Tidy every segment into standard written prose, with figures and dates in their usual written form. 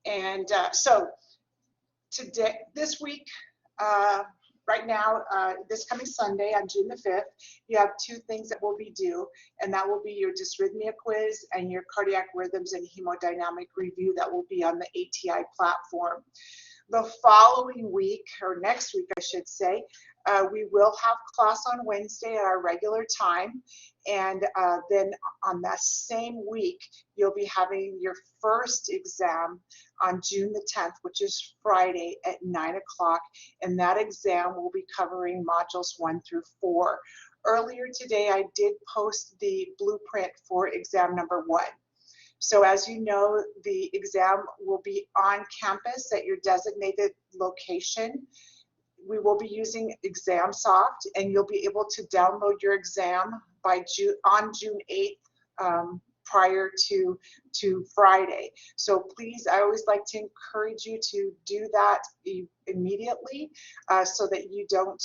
And so today, this week, right now, this coming Sunday on June the 5th, you have two things that will be due, and that will be your dysrhythmia quiz and your cardiac rhythms and hemodynamic review that will be on the ATI platform. The following week, or next week, I should say, we will have class on Wednesday at our regular time. And then on that same week, you'll be having your first exam on June the 10th, which is Friday at 9 o'clock. And that exam will be covering modules 1 through 4. Earlier today, I did post the blueprint for exam number 1. So as you know, the exam will be on campus at your designated location. We will be using ExamSoft, and you'll be able to download your exam by on June 8th prior to Friday. So please, I always like to encourage you to do that immediately so that you don't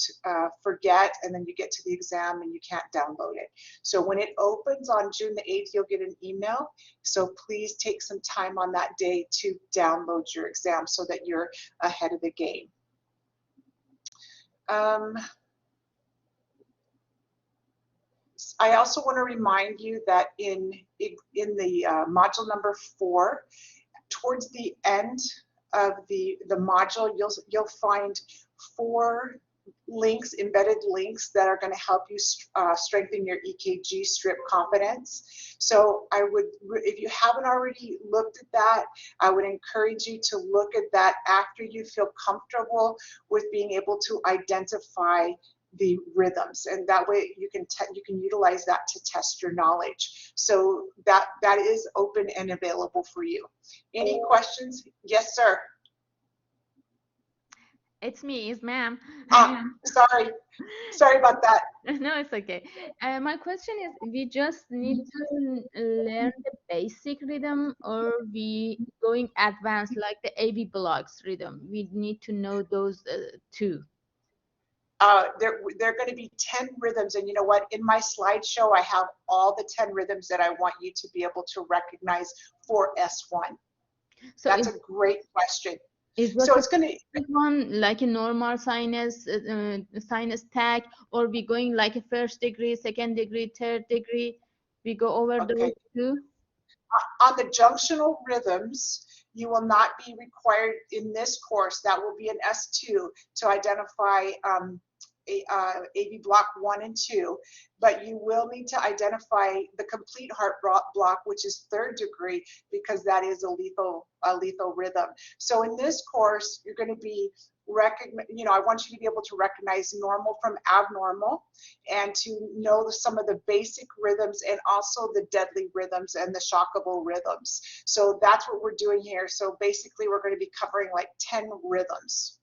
forget and then you get to the exam and you can't download it. So when it opens on June the 8th, you'll get an email. So please take some time on that day to download your exam so that you're ahead of the game. I also want to remind you that in the module number 4, towards the end of the module, you'll find 4 links, embedded links that are going to help you strengthen your EKG strip confidence. So I would, if you haven't already looked at that, I would encourage you to look at that after you feel comfortable with being able to identify the rhythms, and that way you can utilize that to test your knowledge. So that is open and available for you. Any questions? Yes, sir. It's me, it's ma'am. Sorry about that. No, it's okay. My question is, we just need to learn the basic rhythm, or we going advanced like the AB blocks rhythm? We need to know those too. There are going to be 10 rhythms, and you know what? In my slideshow, I have all the 10 rhythms that I want you to be able to recognize for S1. So that's a great question. So it's going to one like a normal sinus tag, or we going like a 1st degree, 2nd degree, 3rd degree? We go over those too. On the junctional rhythms, you will not be required in this course. That will be an S2 to identify AB block 1 and 2, but you will need to identify the complete heart block, which is 3rd degree, because that is a lethal rhythm. So in this course, you're going to be I want you to be able to recognize normal from abnormal, and to know some of the basic rhythms and also the deadly rhythms and the shockable rhythms. So that's what we're doing here. So basically, we're going to be covering like 10 rhythms.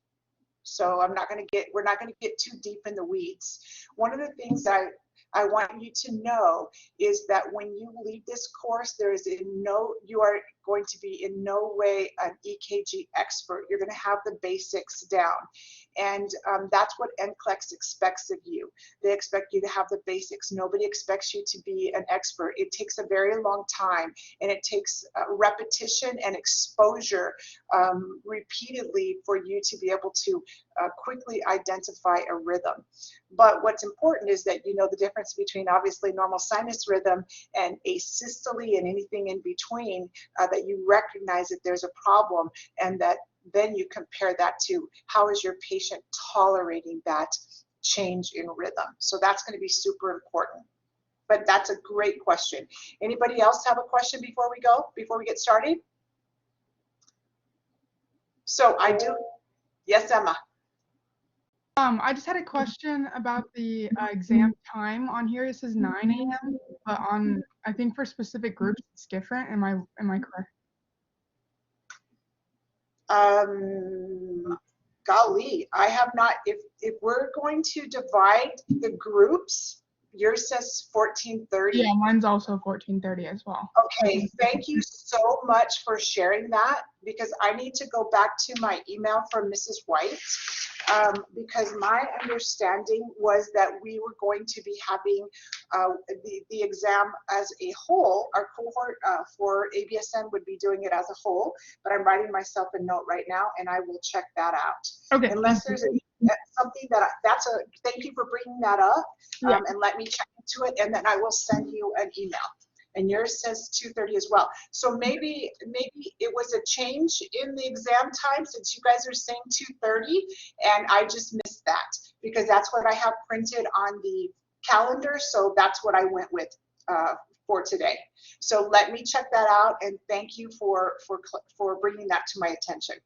So we're not going to get too deep in the weeds. One of the things I want you to know is that when you leave this course, you are going to be in no way an EKG expert. You're going to have the basics down. And that's what NCLEX expects of you. They expect you to have the basics. Nobody expects you to be an expert. It takes a very long time, and it takes repetition and exposure repeatedly for you to be able to quickly identify a rhythm. But what's important is that you know the difference between obviously normal sinus rhythm and asystole and anything in between, that you recognize that there's a problem, and that then you compare that to how is your patient tolerating that change in rhythm. So that's going to be super important. But that's a great question. Anybody else have a question before we get started? So I do. Yes, Emma. I just had a question about the exam time. On here it says 9 a.m., but I think for specific groups it's different. Am I correct? Golly, I have not. If we're going to divide the groups, yours says 14:30. Yeah, mine's also 14:30 as well. Okay, thank you so much for sharing that, because I need to go back to my email from Mrs. White because my understanding was that we were going to be having the exam as a whole. Our cohort for ABSN would be doing it as a whole, but I'm writing myself a note right now, and I will check that out. Okay. Unless there's something that thank you for bringing that up, and let me check into it, and then I will send you an email. And yours says 2:30 as well. So maybe it was a change in the exam time, since you guys are saying 2:30, and I just missed that, because that's what I have printed on the calendar. So that's what I went with for today. So let me check that out, and thank you for bringing that to my attention.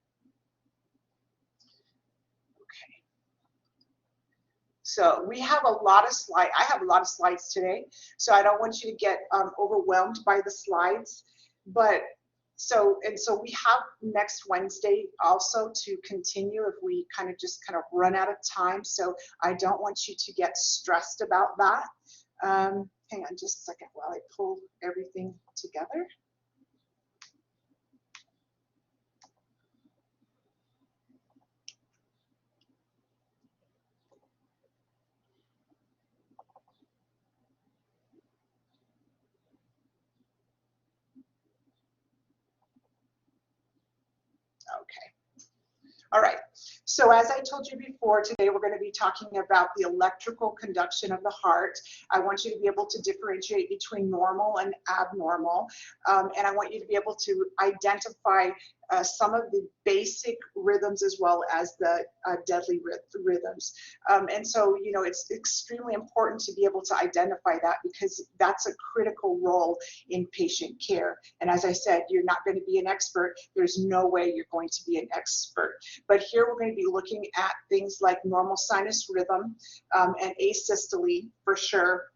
So we have a lot of slides. I have a lot of slides today, so I don't want you to get overwhelmed by the slides. But so we have next Wednesday also to continue if we kind of run out of time. So I don't want you to get stressed about that. Hang on just a second while I pull everything together. Okay. All right. So as I told you before, today we're going to be talking about the electrical conduction of the heart. I want you to be able to differentiate between normal and abnormal, and I want you to be able to identify some of the basic rhythms as well as the deadly rhythms. And so, you know, it's extremely important to be able to identify that, because that's a critical role in patient care. And as I said, you're not going to be an expert. There's no way you're going to be an expert. But here we're going to be looking at things like normal sinus rhythm and asystole for sure,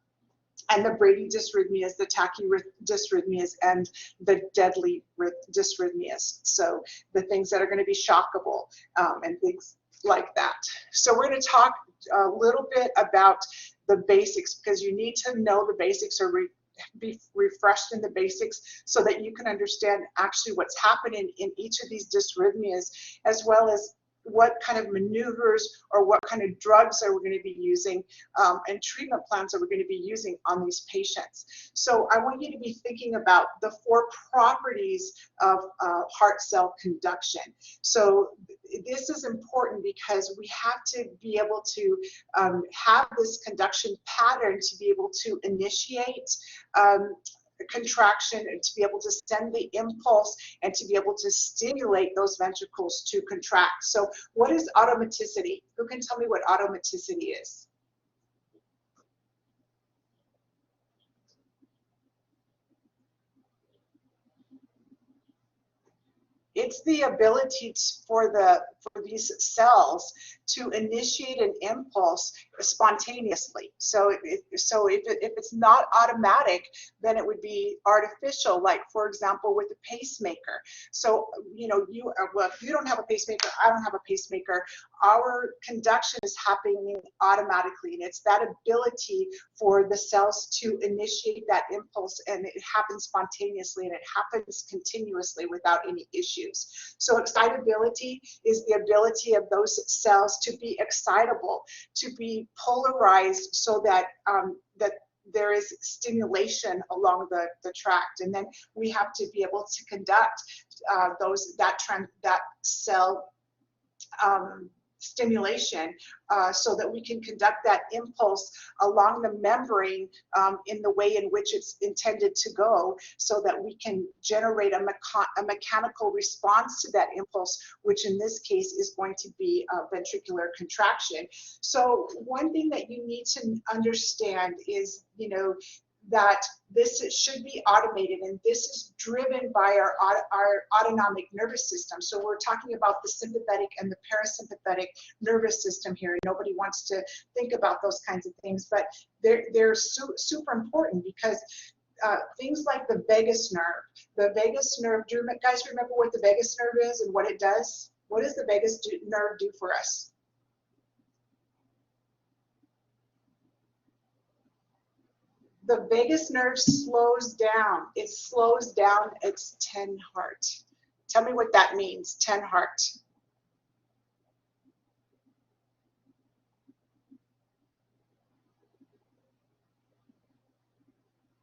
and the Brady dysrhythmias, the tachydysrhythmias, and the deadly dysrhythmias. So the things that are going to be shockable and things like that. So we're going to talk a little bit about the basics, because you need to know the basics, or be refreshed in the basics, so that you can understand actually what's happening in each of these dysrhythmias, as well as what kind of maneuvers or what kind of drugs are we going to be using, and treatment plans are we going to be using on these patients. So I want you to be thinking about the 4 properties of heart cell conduction. So this is important because we have to be able to have this conduction pattern to be able to initiate contraction, and to be able to send the impulse, and to be able to stimulate those ventricles to contract. So what is automaticity? Who can tell me what automaticity is? It's the ability for these cells to initiate an impulse spontaneously. So if it's not automatic, then it would be artificial. Like, for example, with a pacemaker. So if you don't have a pacemaker, I don't have a pacemaker. Our conduction is happening automatically, and it's that ability for the cells to initiate that impulse, and it happens spontaneously, and it happens continuously without any issues. So excitability is the ability of those cells to be excitable, to be polarized, so that there is stimulation along the tract. And then we have to be able to conduct that cell stimulation, so that we can conduct that impulse along the membrane in the way in which it's intended to go, so that we can generate a mechanical response to that impulse, which in this case is going to be ventricular contraction. So one thing that you need to understand is, that this should be automated, and this is driven by our autonomic nervous system. So we're talking about the sympathetic and the parasympathetic nervous system here. Nobody wants to think about those kinds of things, but they're super important, because things like the vagus nerve. The vagus nerve, do you guys remember what the vagus nerve is and what it does? What does the vagus nerve do for us? The vagus nerve slows down. It slows down its 10 heart. Tell me what that means, 10 heart.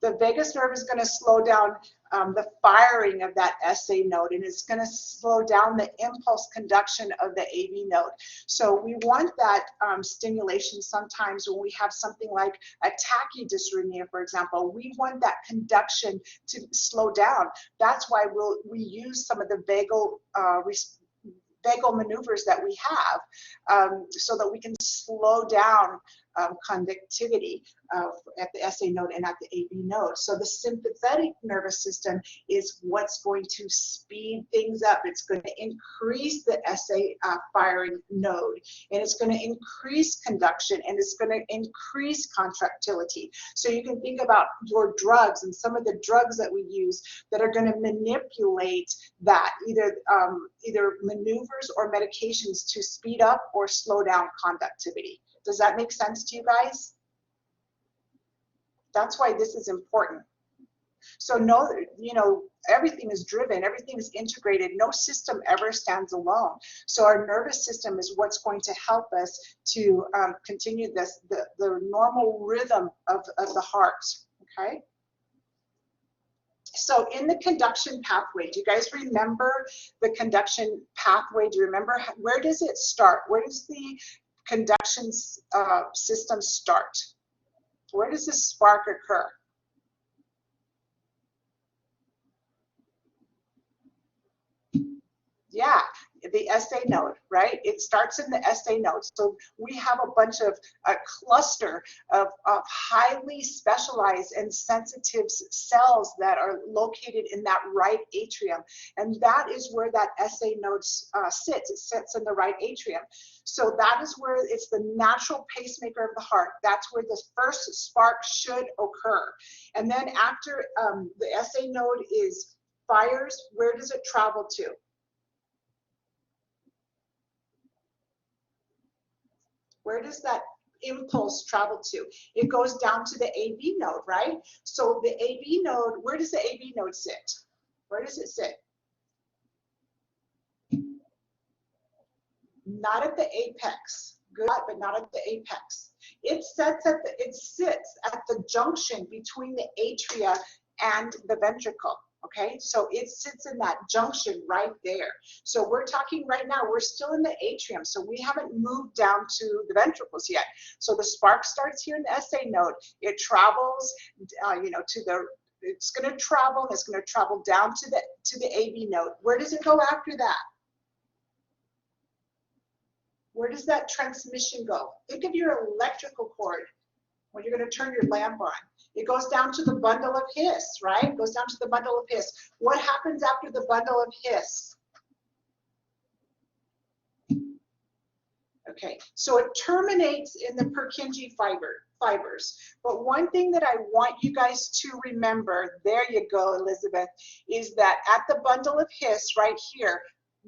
The vagus nerve is going to slow down the firing of that SA node, and it's going to slow down the impulse conduction of the AV node. So we want that stimulation sometimes when we have something like a tachydysrhythmia, for example. We want that conduction to slow down. That's why we use some of the vagal maneuvers that we have so that we can slow down conductivity at the SA node and at the AV node. So the sympathetic nervous system is what's going to speed things up. It's going to increase the SA firing node, and it's going to increase conduction, and it's going to increase contractility. So you can think about your drugs and some of the drugs that we use that are going to manipulate that, either maneuvers or medications to speed up or slow down conductivity. Does that make sense to you guys? That's why this is important. So know, everything is driven, everything is integrated. No system ever stands alone. So our nervous system is what's going to help us to continue the normal rhythm of the heart, okay? So in the conduction pathway, do you guys remember the conduction pathway? Do you remember where does it start? Where does the conduction system start? Where does this spark occur? Yeah, the SA node, right? It starts in the SA node. So we have a bunch of a cluster of highly specialized and sensitive cells that are located in that right atrium. And that is where that SA node sits. It sits in the right atrium. So that is where it's the natural pacemaker of the heart. That's where the first spark should occur. And then after the SA node fires, where does it travel to? Where does that impulse travel to? It goes down to the AV node, right? So the AV node, where does the AV node sit? Where does it sit? Not at the apex. Good, but not at the apex. It sits at the junction between the atria and the ventricle. Okay, so it sits in that junction right there. So we're talking right now, we're still in the atrium, so we haven't moved down to the ventricles yet. So the spark starts here in the SA node. It travels, it's going to travel, and it's going to travel down to the AV node. Where does it go after that? Where does that transmission go? Think of your electrical cord when you're going to turn your lamp on. It goes down to the bundle of His, right? It goes down to the bundle of His. What happens after the bundle of His? Okay, so it terminates in the Purkinje fibers. But one thing that I want you guys to remember, there you go, Elizabeth, is that at the bundle of His right here,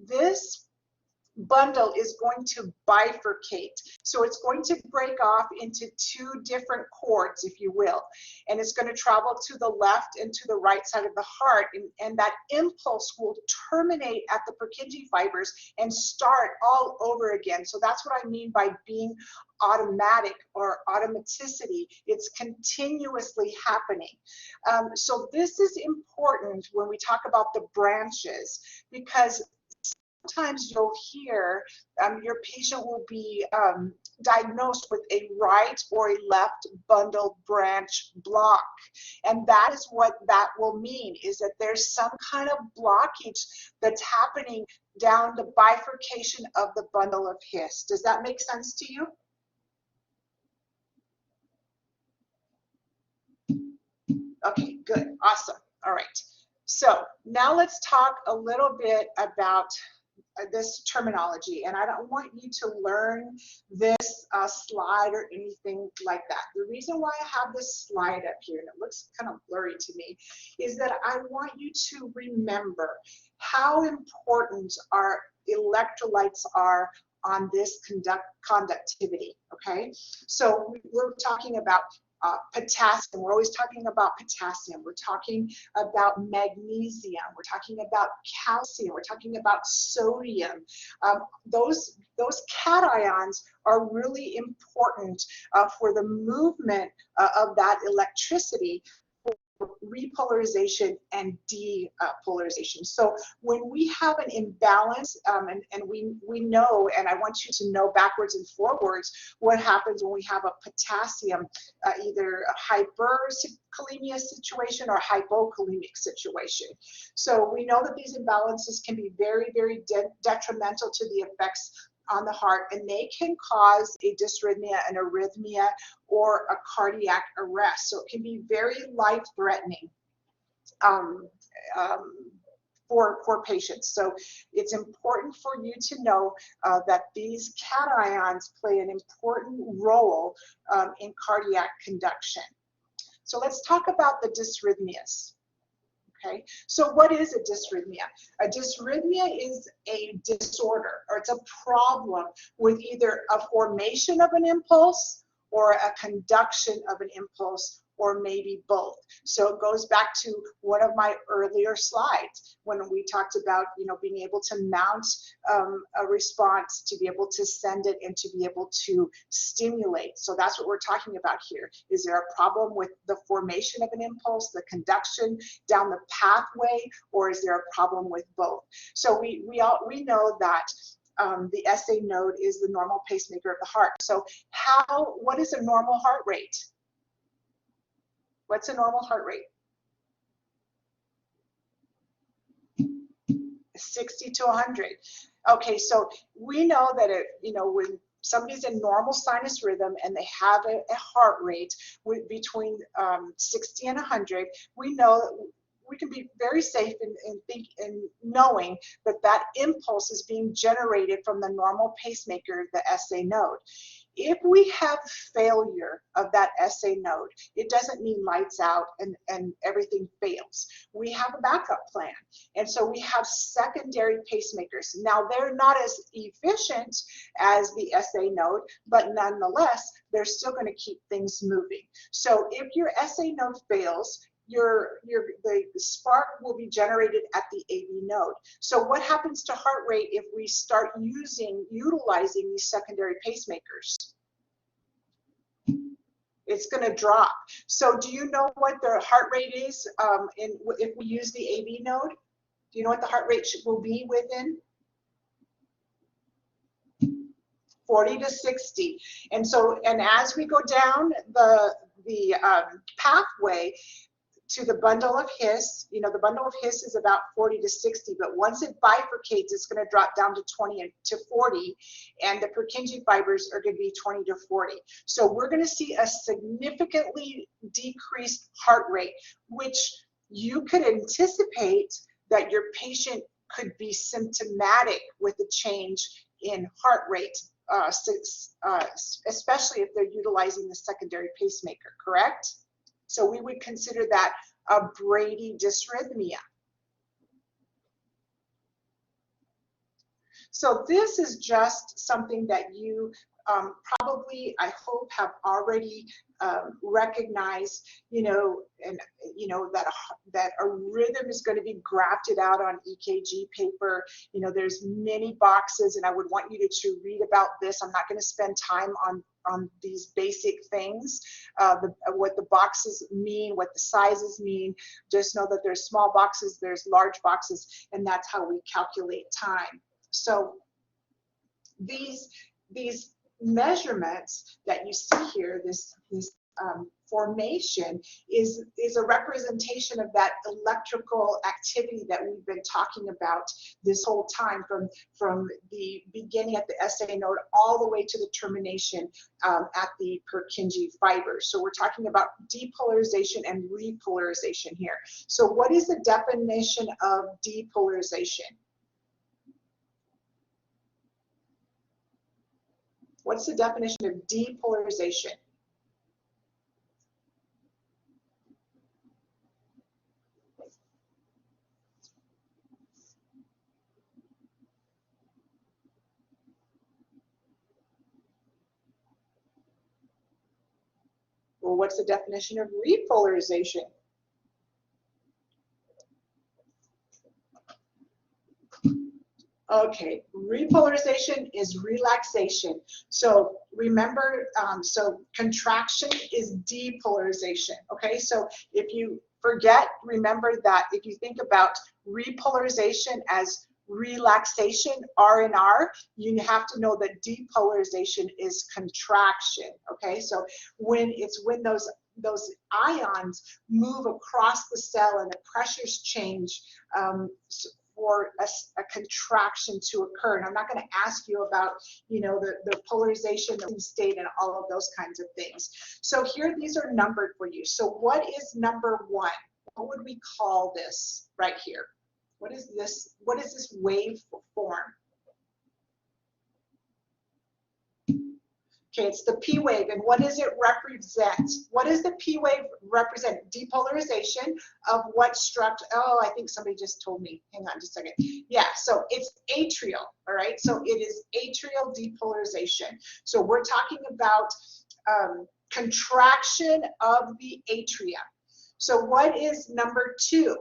this bundle is going to bifurcate. So it's going to break off into two different cords, if you will, and it's going to travel to the left and to the right side of the heart, and that impulse will terminate at the Purkinje fibers and start all over again. So that's what I mean by being automatic or automaticity. It's continuously happening. So this is important when we talk about the branches, because sometimes you'll hear your patient will be diagnosed with a right or a left bundle branch block. And that is what that will mean, is that there's some kind of blockage that's happening down the bifurcation of the bundle of His. Does that make sense to you? Okay, good, awesome. All right, so now let's talk a little bit about this terminology, and I don't want you to learn this slide or anything like that. The reason why I have this slide up here, and it looks kind of blurry to me, is that I want you to remember how important our electrolytes are on this conductivity, okay? So we're talking about potassium. We're always talking about potassium. We're talking about magnesium. We're talking about calcium. We're talking about sodium. Those cations are really important for the movement of that electricity repolarization and depolarization. So when we have an imbalance, and we know, and I want you to know backwards and forwards what happens when we have a potassium, either a hyperkalemia situation or hypokalemic situation. So we know that these imbalances can be very, very detrimental to the effects on the heart, and they can cause a dysrhythmia, an arrhythmia, or a cardiac arrest. So it can be very life-threatening for patients. So it's important for you to know that these cations play an important role in cardiac conduction. So let's talk about the dysrhythmias. Okay, so what is a dysrhythmia? A dysrhythmia is a disorder, or it's a problem with either a formation of an impulse or a conduction of an impulse, or maybe both. So it goes back to one of my earlier slides when we talked about, being able to mount a response, to be able to send it, and to be able to stimulate. So that's what we're talking about here. Is there a problem with the formation of an impulse, the conduction down the pathway, or is there a problem with both? So we know that the SA node is the normal pacemaker of the heart. So what is a normal heart rate? What's a normal heart rate? 60 to 100. Okay, so we know that when somebody's in normal sinus rhythm and they have a heart rate between 60 and 100, we know that we can be very safe in knowing that that impulse is being generated from the normal pacemaker, the SA node. If we have failure of that SA node, it doesn't mean lights out and everything fails. We have a backup plan. And so we have secondary pacemakers. Now, they're not as efficient as the SA node, but nonetheless, they're still going to keep things moving. So if your SA node fails, the spark will be generated at the AV node. So what happens to heart rate if we start utilizing these secondary pacemakers? It's going to drop. So do you know what the heart rate is if we use the AV node? Do you know what the heart rate will be within? 40 to 60. And as we go down the pathway to the bundle of His, the bundle of His is about 40 to 60, but once it bifurcates, it's going to drop down to 20 to 40, and the Purkinje fibers are going to be 20 to 40. So we're going to see a significantly decreased heart rate, which you could anticipate that your patient could be symptomatic with a change in heart rate, especially if they're utilizing the secondary pacemaker, correct? So we would consider that a Brady dysrhythmia. So this is just something that you probably, I hope, have already recognized, that a rhythm is going to be grafted out on EKG paper. There's many boxes, and I would want you to read about this. I'm not going to spend time on these basic things, what the boxes mean, what the sizes mean. Just know that there's small boxes, there's large boxes, and that's how we calculate time. So these measurements that you see here, this formation is a representation of that electrical activity that we've been talking about this whole time, from the beginning at the SA node all the way to the termination at the Purkinje fibers. So we're talking about depolarization and repolarization here. So what is the definition of depolarization? What's the definition of depolarization? Well, what's the definition of repolarization? Okay, repolarization is relaxation. So remember, so contraction is depolarization. Okay, so if you, remember that if you think about repolarization as relaxation, R and R, you have to know that depolarization is contraction, okay? So when those ions move across the cell and the pressures change for a contraction to occur. And I'm not going to ask you about, you know, the polarization, the state, and all of those kinds of things. So here, these are numbered for you. So what is number 1? What would we call this right here? What is this? What is this wave form? Okay, it's the P wave, and what does it represent? What does the P wave represent? Depolarization of what structure? Oh, I think somebody just told me. Hang on just a second. Yeah, so it's atrial, all right? So it is atrial depolarization. So we're talking about contraction of the atria. So what is number 2?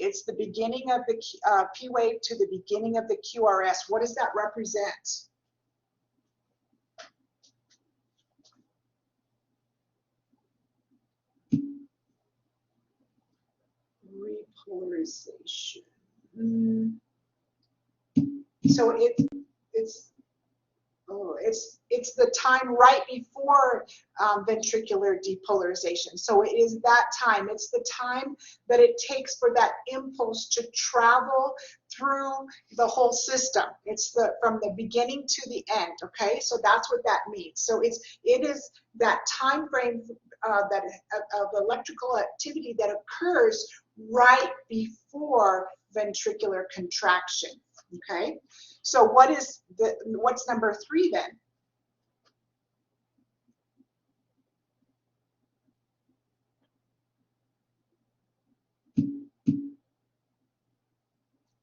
It's the beginning of the P wave to the beginning of the QRS. What does that represent? Repolarization. So it's the time right before ventricular depolarization. So it is that time. It's the time that it takes for that impulse to travel through the whole system. It's from the beginning to the end. Okay, so that's what that means. So it is that time frame of electrical activity that occurs right before ventricular contraction. Okay, so what's number 3 then?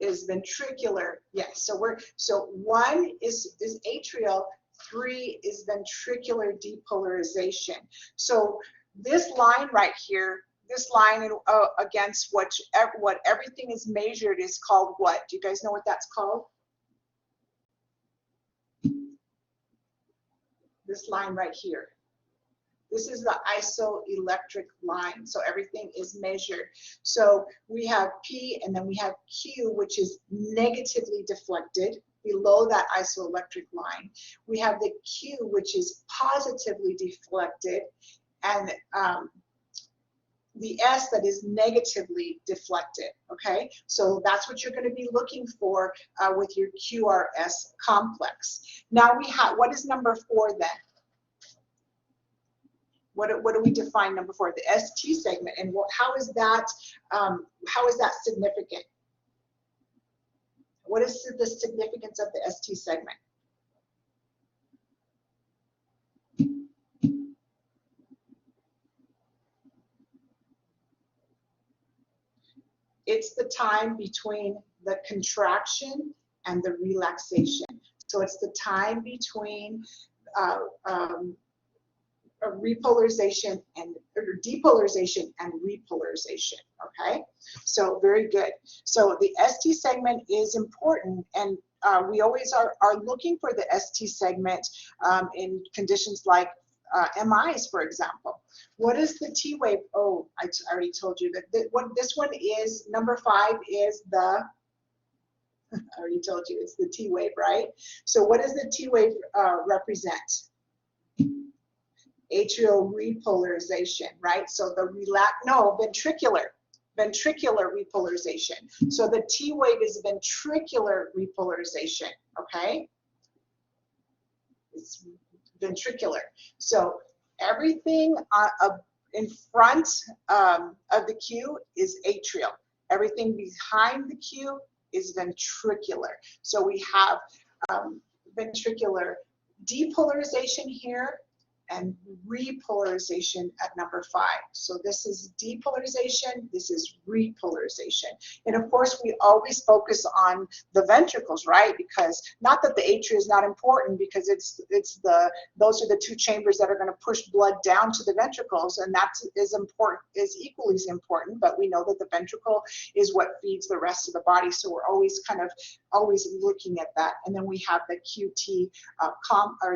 Is ventricular. Yes. So 1 is atrial, 3 is ventricular depolarization. So this line right here, this line against what everything is measured is called what? Do you guys know what that's called? This line right here. This is the isoelectric line. So everything is measured. So we have P and then we have Q, which is negatively deflected below that isoelectric line. We have the Q, which is positively deflected, and the S that is negatively deflected, okay? So that's what you're going to be looking for with your QRS complex. Now what is number 4 then? What do we define number 4? The ST segment, and how is that significant? What is the significance of the ST segment? It's the time between the contraction and the relaxation. So it's the time between repolarization or depolarization and repolarization. Okay, so very good. So the ST segment is important, and we always are looking for the ST segment in conditions like MIs, for example. What is the T wave? Oh, I already told you that this one is number 5 is the. I already told you it's the T wave, right? So what does the T wave represent? Atrial repolarization, right? So the ventricular repolarization. So the T wave is ventricular repolarization, okay? It's ventricular. So everything in front of the Q is atrial. Everything behind the Q is ventricular. So we have ventricular depolarization here and repolarization at number 5. So this is depolarization, this is repolarization. And of course, we always focus on the ventricles, right? Because not that the atria is not important, because those are the 2 chambers that are going to push blood down to the ventricles, and that is equally as important. But we know that the ventricle is what feeds the rest of the body, so we're always looking at that. And then we have the QT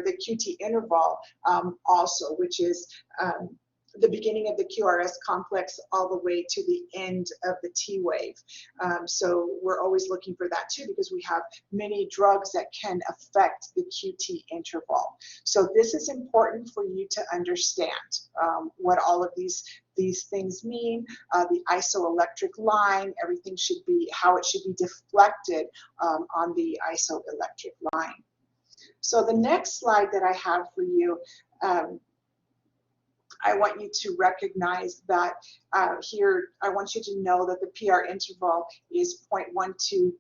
the QT interval also, which is the beginning of the QRS complex all the way to the end of the T wave. So we're always looking for that too, because we have many drugs that can affect the QT interval. So this is important for you to understand what all of these things mean. The isoelectric line, everything should be, how it should be deflected on the isoelectric line. So the next slide that I have for you, I want you to recognize that here, I want you to know that the PR interval is 0.12 to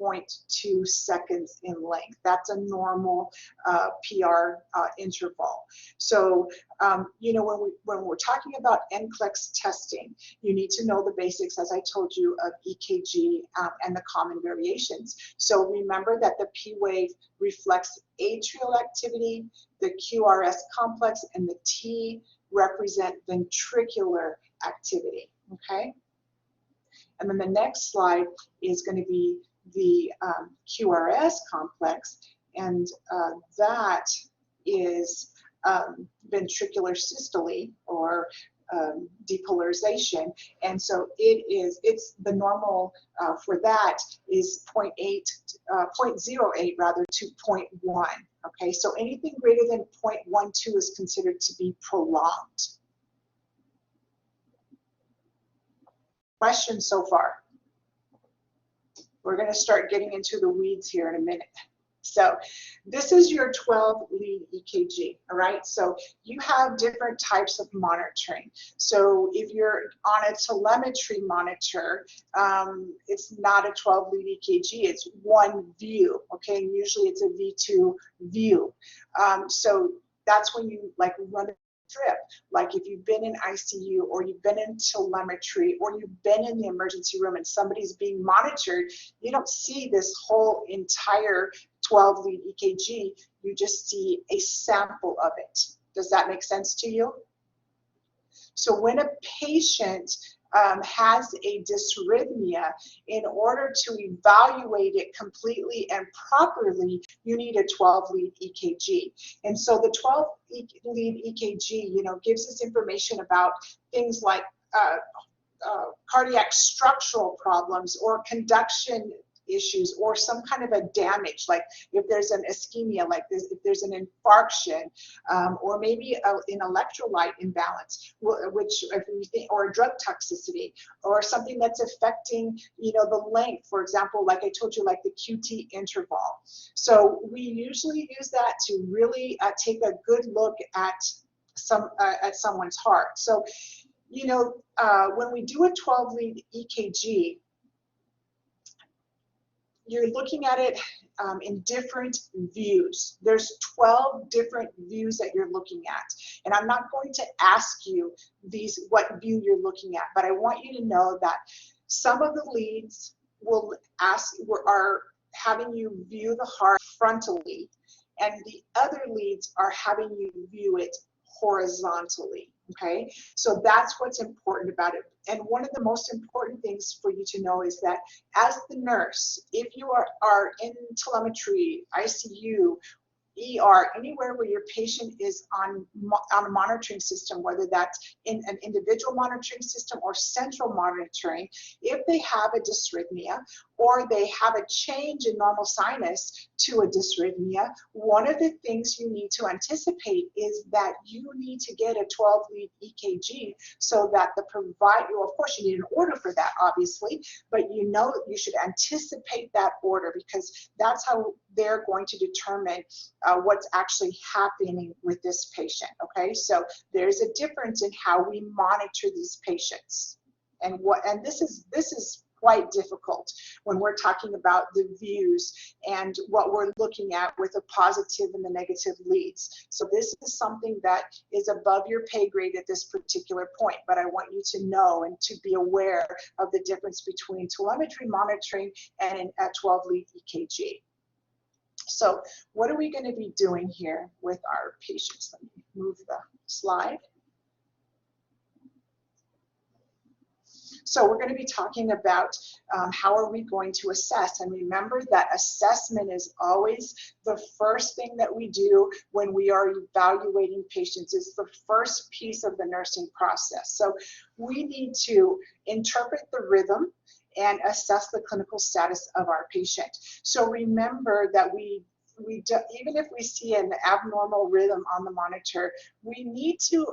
0.2 seconds in length. That's a normal PR interval. So, you know, when we're talking about NCLEX testing, you need to know the basics, as I told you, of EKG and the common variations. So remember that the P wave reflects atrial activity, the QRS complex, and the T represent ventricular activity, okay? And then the next slide is going to be the QRS complex, and that is ventricular systole, or depolarization. And so it's the normal for that is 0.08 rather to 0.1. Okay, so anything greater than 0.12 is considered to be prolonged. Questions so far? We're going to start getting into the weeds here in a minute. So this is your 12-lead EKG, all right? So you have different types of monitoring. So if you're on a telemetry monitor, it's not a 12-lead EKG, it's one view, okay? And usually it's a V2 view. So that's when you like run a strip. Like if you've been in ICU, or you've been in telemetry, or you've been in the emergency room and somebody's being monitored, you don't see this whole entire 12-lead EKG, you just see a sample of it. Does that make sense to you? So when a patient has a dysrhythmia, in order to evaluate it completely and properly, you need a 12-lead EKG. And so the 12-lead EKG, you know, gives us information about things like cardiac structural problems, or conduction issues, or some kind of a damage, like if there's an ischemia, like this, if there's an infarction, or maybe an electrolyte imbalance, which if we think, or a drug toxicity, or something that's affecting, you know, the length, for example, like I told you, like the QT interval. So we usually use that to really take a good look at someone's heart. So, you know, when we do a 12-lead EKG, you're looking at it in different views. There's 12 different views that you're looking at. And I'm not going to ask you what view you're looking at, but I want you to know that some of the leads are having you view the heart frontally, and the other leads are having you view it horizontally. Okay, so that's what's important about it. And one of the most important things for you to know is that as the nurse, if you are in telemetry, ICU, ER, anywhere where your patient is on a monitoring system, whether that's in an individual monitoring system or central monitoring, if they have a dysrhythmia, or they have a change in normal sinus to a dysrhythmia, one of the things you need to anticipate is that you need to get a 12-lead EKG, so that the provider, well, of course you need an order for that, obviously, but you know you should anticipate that order, because that's how they're going to determine what's actually happening with this patient. Okay, so there's a difference in how we monitor these patients, and this is quite difficult when we're talking about the views and what we're looking at with the positive and the negative leads. So this is something that is above your pay grade at this particular point, but I want you to know and to be aware of the difference between telemetry monitoring and a 12-lead EKG. So what are we going to be doing here with our patients? Let me move the slide. So we're going to be talking about how are we going to assess. And remember that assessment is always the first thing that we do when we are evaluating patients. It's the first piece of the nursing process. So we need to interpret the rhythm and assess the clinical status of our patient. So remember that even if we see an abnormal rhythm on the monitor, we need to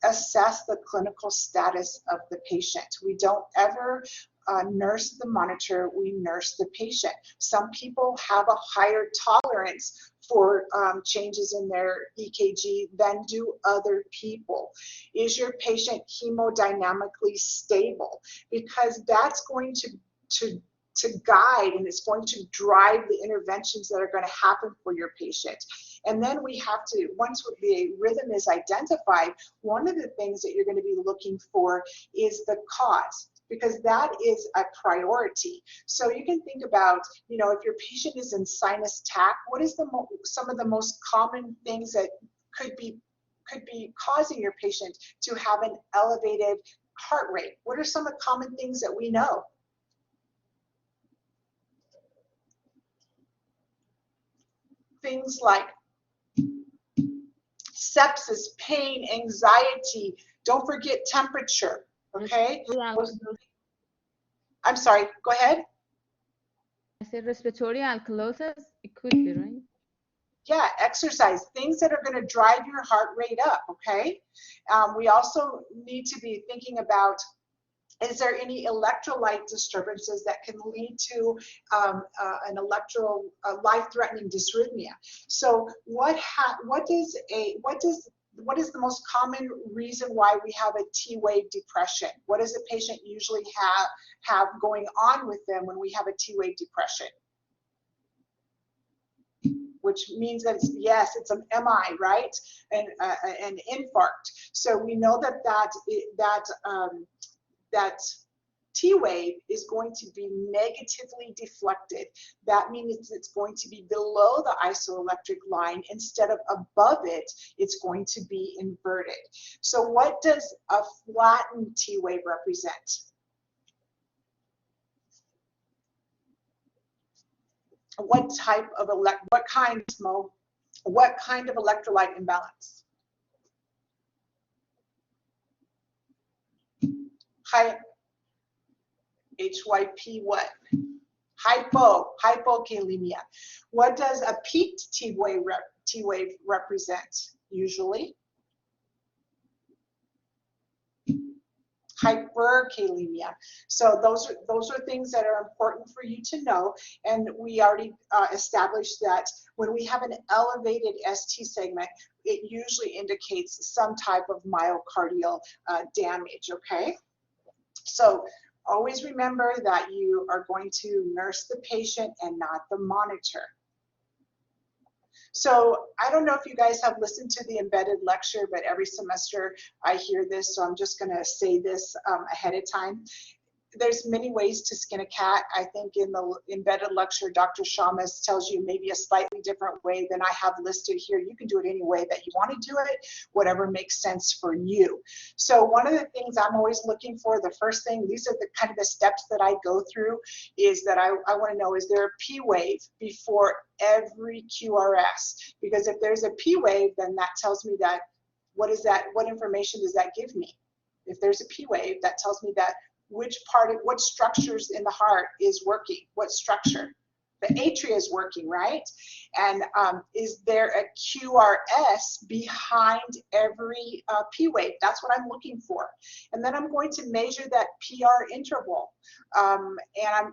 assess the clinical status of the patient. We don't ever nurse the monitor, we nurse the patient. Some people have a higher tolerance for changes in their EKG than do other people. Is your patient hemodynamically stable? Because that's going to guide, and it's going to drive the interventions that are going to happen for your patient. And then we have to, once the rhythm is identified, one of the things that you're going to be looking for is the cause, because that is a priority. So you can think about, you know, if your patient is in sinus tach, what is some of the most common things that could be causing your patient to have an elevated heart rate? What are some of the common things that we know? Things like sepsis, pain, anxiety, don't forget temperature, okay? I'm sorry, go ahead. I said respiratory alkalosis, it could be, right? Yeah, exercise, things that are going to drive your heart rate up, okay? We also need to be thinking about, is there any electrolyte disturbances that can lead to an life-threatening dysrhythmia? So what is the most common reason why we have a T-wave depression? What does the patient usually have going on with them when we have a T-wave depression? Which means that it's an MI, right? And an infarct. So we know that T-wave is going to be negatively deflected. That means it's going to be below the isoelectric line instead of above it. It's going to be inverted. So what does a flattened T-wave represent? What kind of electrolyte imbalance? High HYP what? Hypokalemia. What does a peaked T-wave represent usually? Hyperkalemia. So those are things that are important for you to know. And we already established that when we have an elevated ST segment, it usually indicates some type of myocardial damage, okay? So always remember that you are going to nurse the patient and not the monitor. So I don't know if you guys have listened to the embedded lecture, but every semester I hear this, so I'm just going to say this ahead of time. There's many ways to skin a cat. I think in the embedded lecture, Dr. Shamas tells you maybe a slightly different way than I have listed here. You can do it any way that you want to do it, whatever makes sense for you. So one of the things I'm always looking for, the first thing, these are the kind of the steps that I go through, is that I want to know, is there a P wave before every QRS? Because if there's a P wave, then that tells me that, what information does that give me? If there's a P wave, that tells me that what structures in the heart is working, what structure? The atria is working, right? And is there a QRS behind every P wave? That's what I'm looking for. And then I'm going to measure that PR interval. And I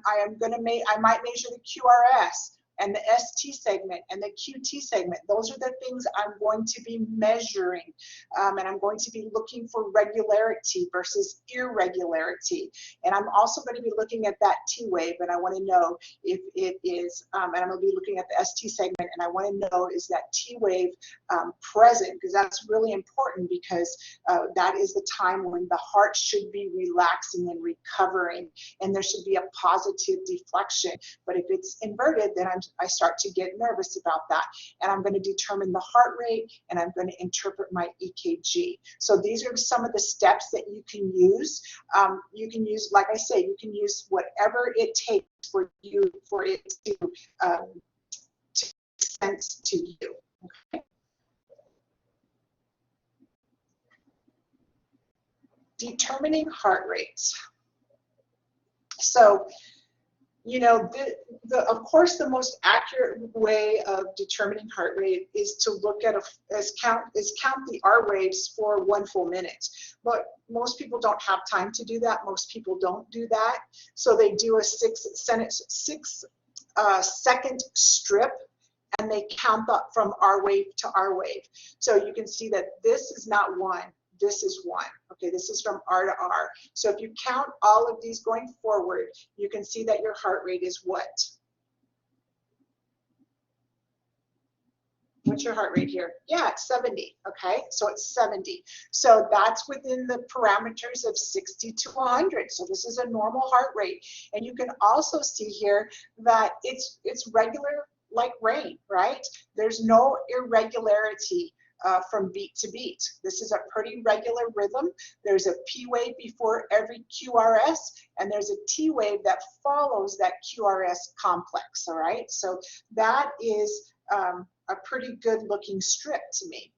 might measure the QRS and the ST segment and the QT segment. Those are the things I'm going to be measuring. And I'm going to be looking for regularity versus irregularity. And I'm also going to be looking at that T wave, and I want to know if it is, and I'm going to be looking at the ST segment, and I want to know, is that T wave present? Because that's really important, because that is the time when the heart should be relaxing and recovering, and there should be a positive deflection. But if it's inverted, then I start to get nervous about that. And I'm going to determine the heart rate, and I'm going to interpret my EKG. So these are some of the steps that you can use. You can use, like I say, you can use whatever it takes for it to make sense to you. Okay? Determining heart rates. So, you know, of course, the most accurate way of determining heart rate is to look at count the R waves for 1 full minute. But most people don't have time to do that. Most people don't do that. So they do a 6 second strip, and they count up from R wave to R wave. So you can see that this is not 1. This is 1. Okay, this is from R to R. So if you count all of these going forward, you can see that your heart rate is what? What's your heart rate here? Yeah, it's 70. Okay, so it's 70. So that's within the parameters of 60 to 100. So this is a normal heart rate. And you can also see here that it's regular like rain, right? There's no irregularity from beat to beat. This is a pretty regular rhythm. There's a P wave before every QRS, and there's a T wave that follows that QRS complex, all right? So that is a pretty good looking strip to me.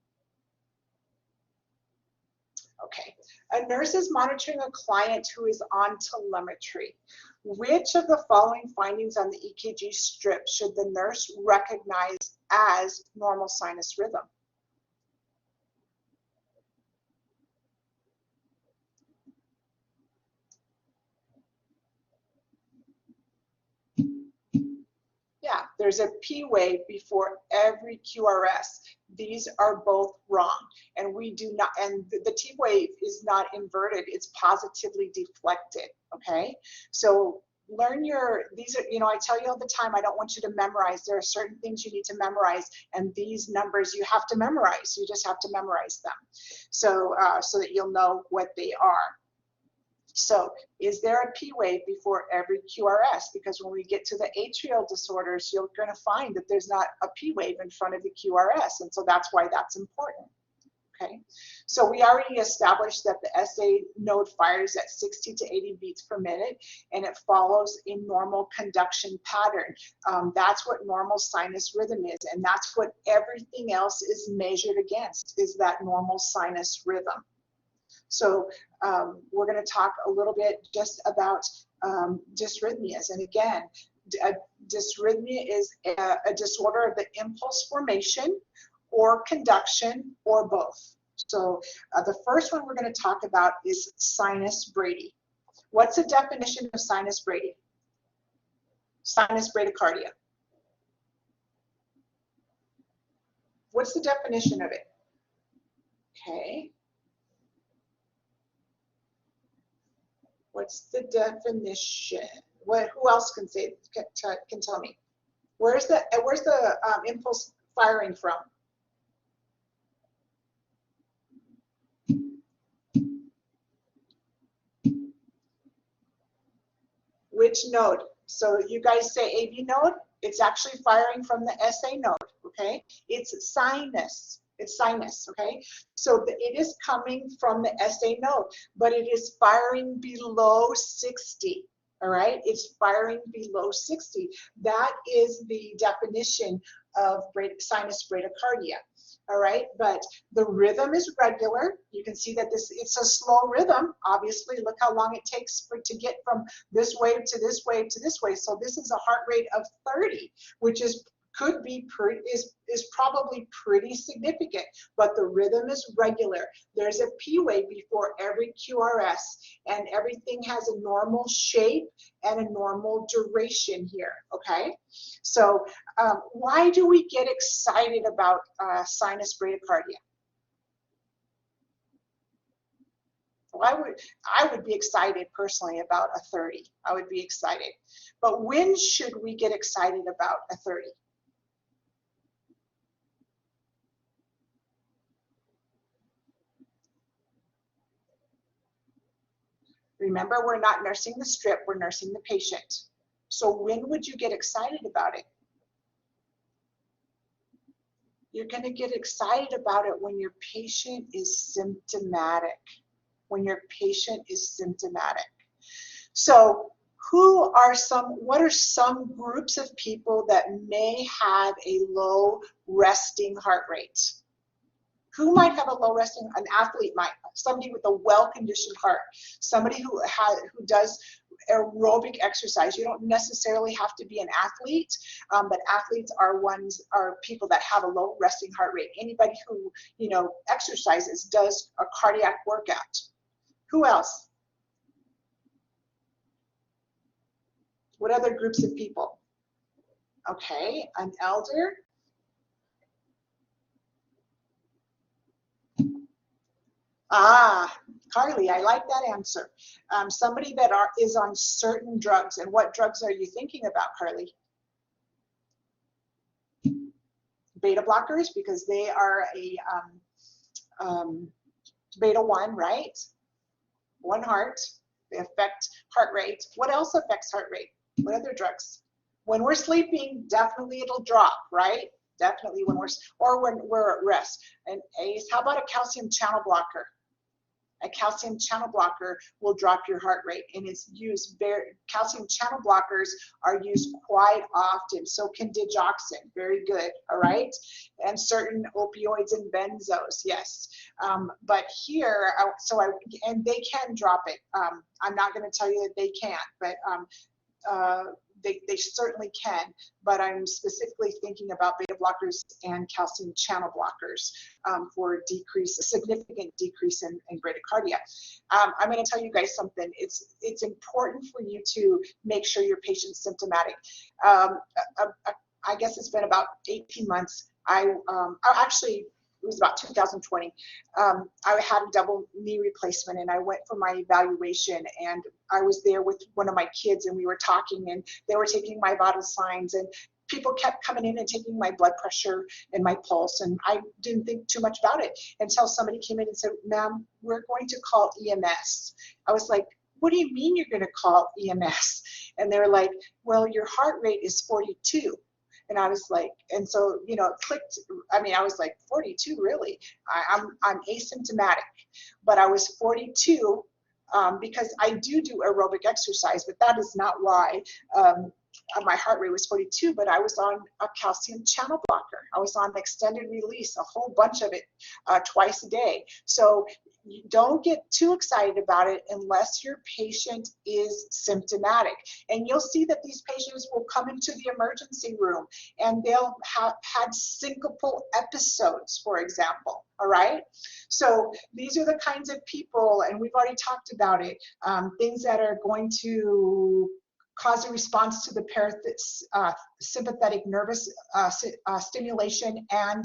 Okay, a nurse is monitoring a client who is on telemetry. Which of the following findings on the EKG strip should the nurse recognize as normal sinus rhythm? Yeah, there's a P wave before every QRS. These are both wrong, and we do not, and the T wave is not inverted, it's positively deflected, okay? So learn these are, you know, I tell you all the time, I don't want you to memorize. There are certain things you need to memorize, and these numbers you have to memorize. You just have to memorize them. So, so that you'll know what they are. So is there a P wave before every QRS? Because when we get to the atrial disorders, you're going to find that there's not a P wave in front of the QRS. And so that's why that's important. Okay, so we already established that the SA node fires at 60 to 80 beats per minute, and it follows a normal conduction pattern. That's what normal sinus rhythm is, and that's what everything else is measured against, is that normal sinus rhythm. So we're going to talk a little bit just about dysrhythmias. And again, dysrhythmia is a disorder of the impulse formation or conduction or both. So the first one we're going to talk about is sinus brady. What's the definition of sinus brady? Sinus bradycardia. What's the definition of it? Okay. What's the definition? Who else can say can tell me? Where's the impulse firing from? Which node? So you guys say AV node. It's actually firing from the SA node. Okay, it's sinus. It's sinus, okay? So it is coming from the SA node, but it is firing below 60, all right? It's firing below 60. That is the definition of sinus bradycardia, all right? But the rhythm is regular. You can see that it's a slow rhythm. Obviously, look how long it takes to get from this wave to this wave to this wave. So this is a heart rate of 30, which is probably pretty significant, but the rhythm is regular. There's a P wave before every QRS, and everything has a normal shape and a normal duration here, okay? So why do we get excited about sinus bradycardia? Well, I would be excited personally about a 30. I would be excited. But when should we get excited about a 30? Remember, we're not nursing the strip, we're nursing the patient. So when would you get excited about it? You're going to get excited about it when your patient is symptomatic. When your patient is symptomatic. So what are some groups of people that may have a low resting heart rate? Who might have a low resting? An athlete might. Somebody with a well-conditioned heart. Somebody who does aerobic exercise. You don't necessarily have to be an athlete, but athletes are people that have a low resting heart rate. Anybody who exercises, does a cardiac workout. Who else? What other groups of people? Okay, an elder. Carly, I like that answer. Somebody that is on certain drugs. And what drugs are you thinking about, Carly? Beta blockers, because they are a beta 1, right? One heart. They affect heart rate. What else affects heart rate? What other drugs? When we're sleeping, definitely it'll drop, right? Definitely when we're at rest. And ACE, how about a calcium channel blocker? A calcium channel blocker will drop your heart rate, and it's used calcium channel blockers are used quite often. So can digoxin, very good, all right? And certain opioids and benzos, yes. But here, and they can drop it. I'm not going to tell you that they can't, but they certainly can, but I'm specifically thinking about beta blockers and calcium channel blockers for a significant decrease in bradycardia. I'm going to tell you guys something. It's important for you to make sure your patient's symptomatic. I guess it's been about 18 months. It was about 2020. I had a double knee replacement, and I went for my evaluation, and I was there with one of my kids, and we were talking, and they were taking my vital signs, and people kept coming in and taking my blood pressure and my pulse, and I didn't think too much about it until somebody came in and said, "Ma'am, we're going to call EMS." I was like, "What do you mean you're going to call EMS?" And they were like, "Well, your heart rate is 42. And I was like, and so, it clicked. I mean, I was like, 42, really? I'm asymptomatic, but I was 42 because I do aerobic exercise, but that is not why my heart rate was 42, but I was on a calcium channel blocker. I was on extended release, a whole bunch of it twice a day. So don't get too excited about it unless your patient is symptomatic. And you'll see that these patients will come into the emergency room and they'll have had syncopal episodes, for example, all right? So these are the kinds of people, and we've already talked about it, things that are going to cause a response to the sympathetic nervous stimulation and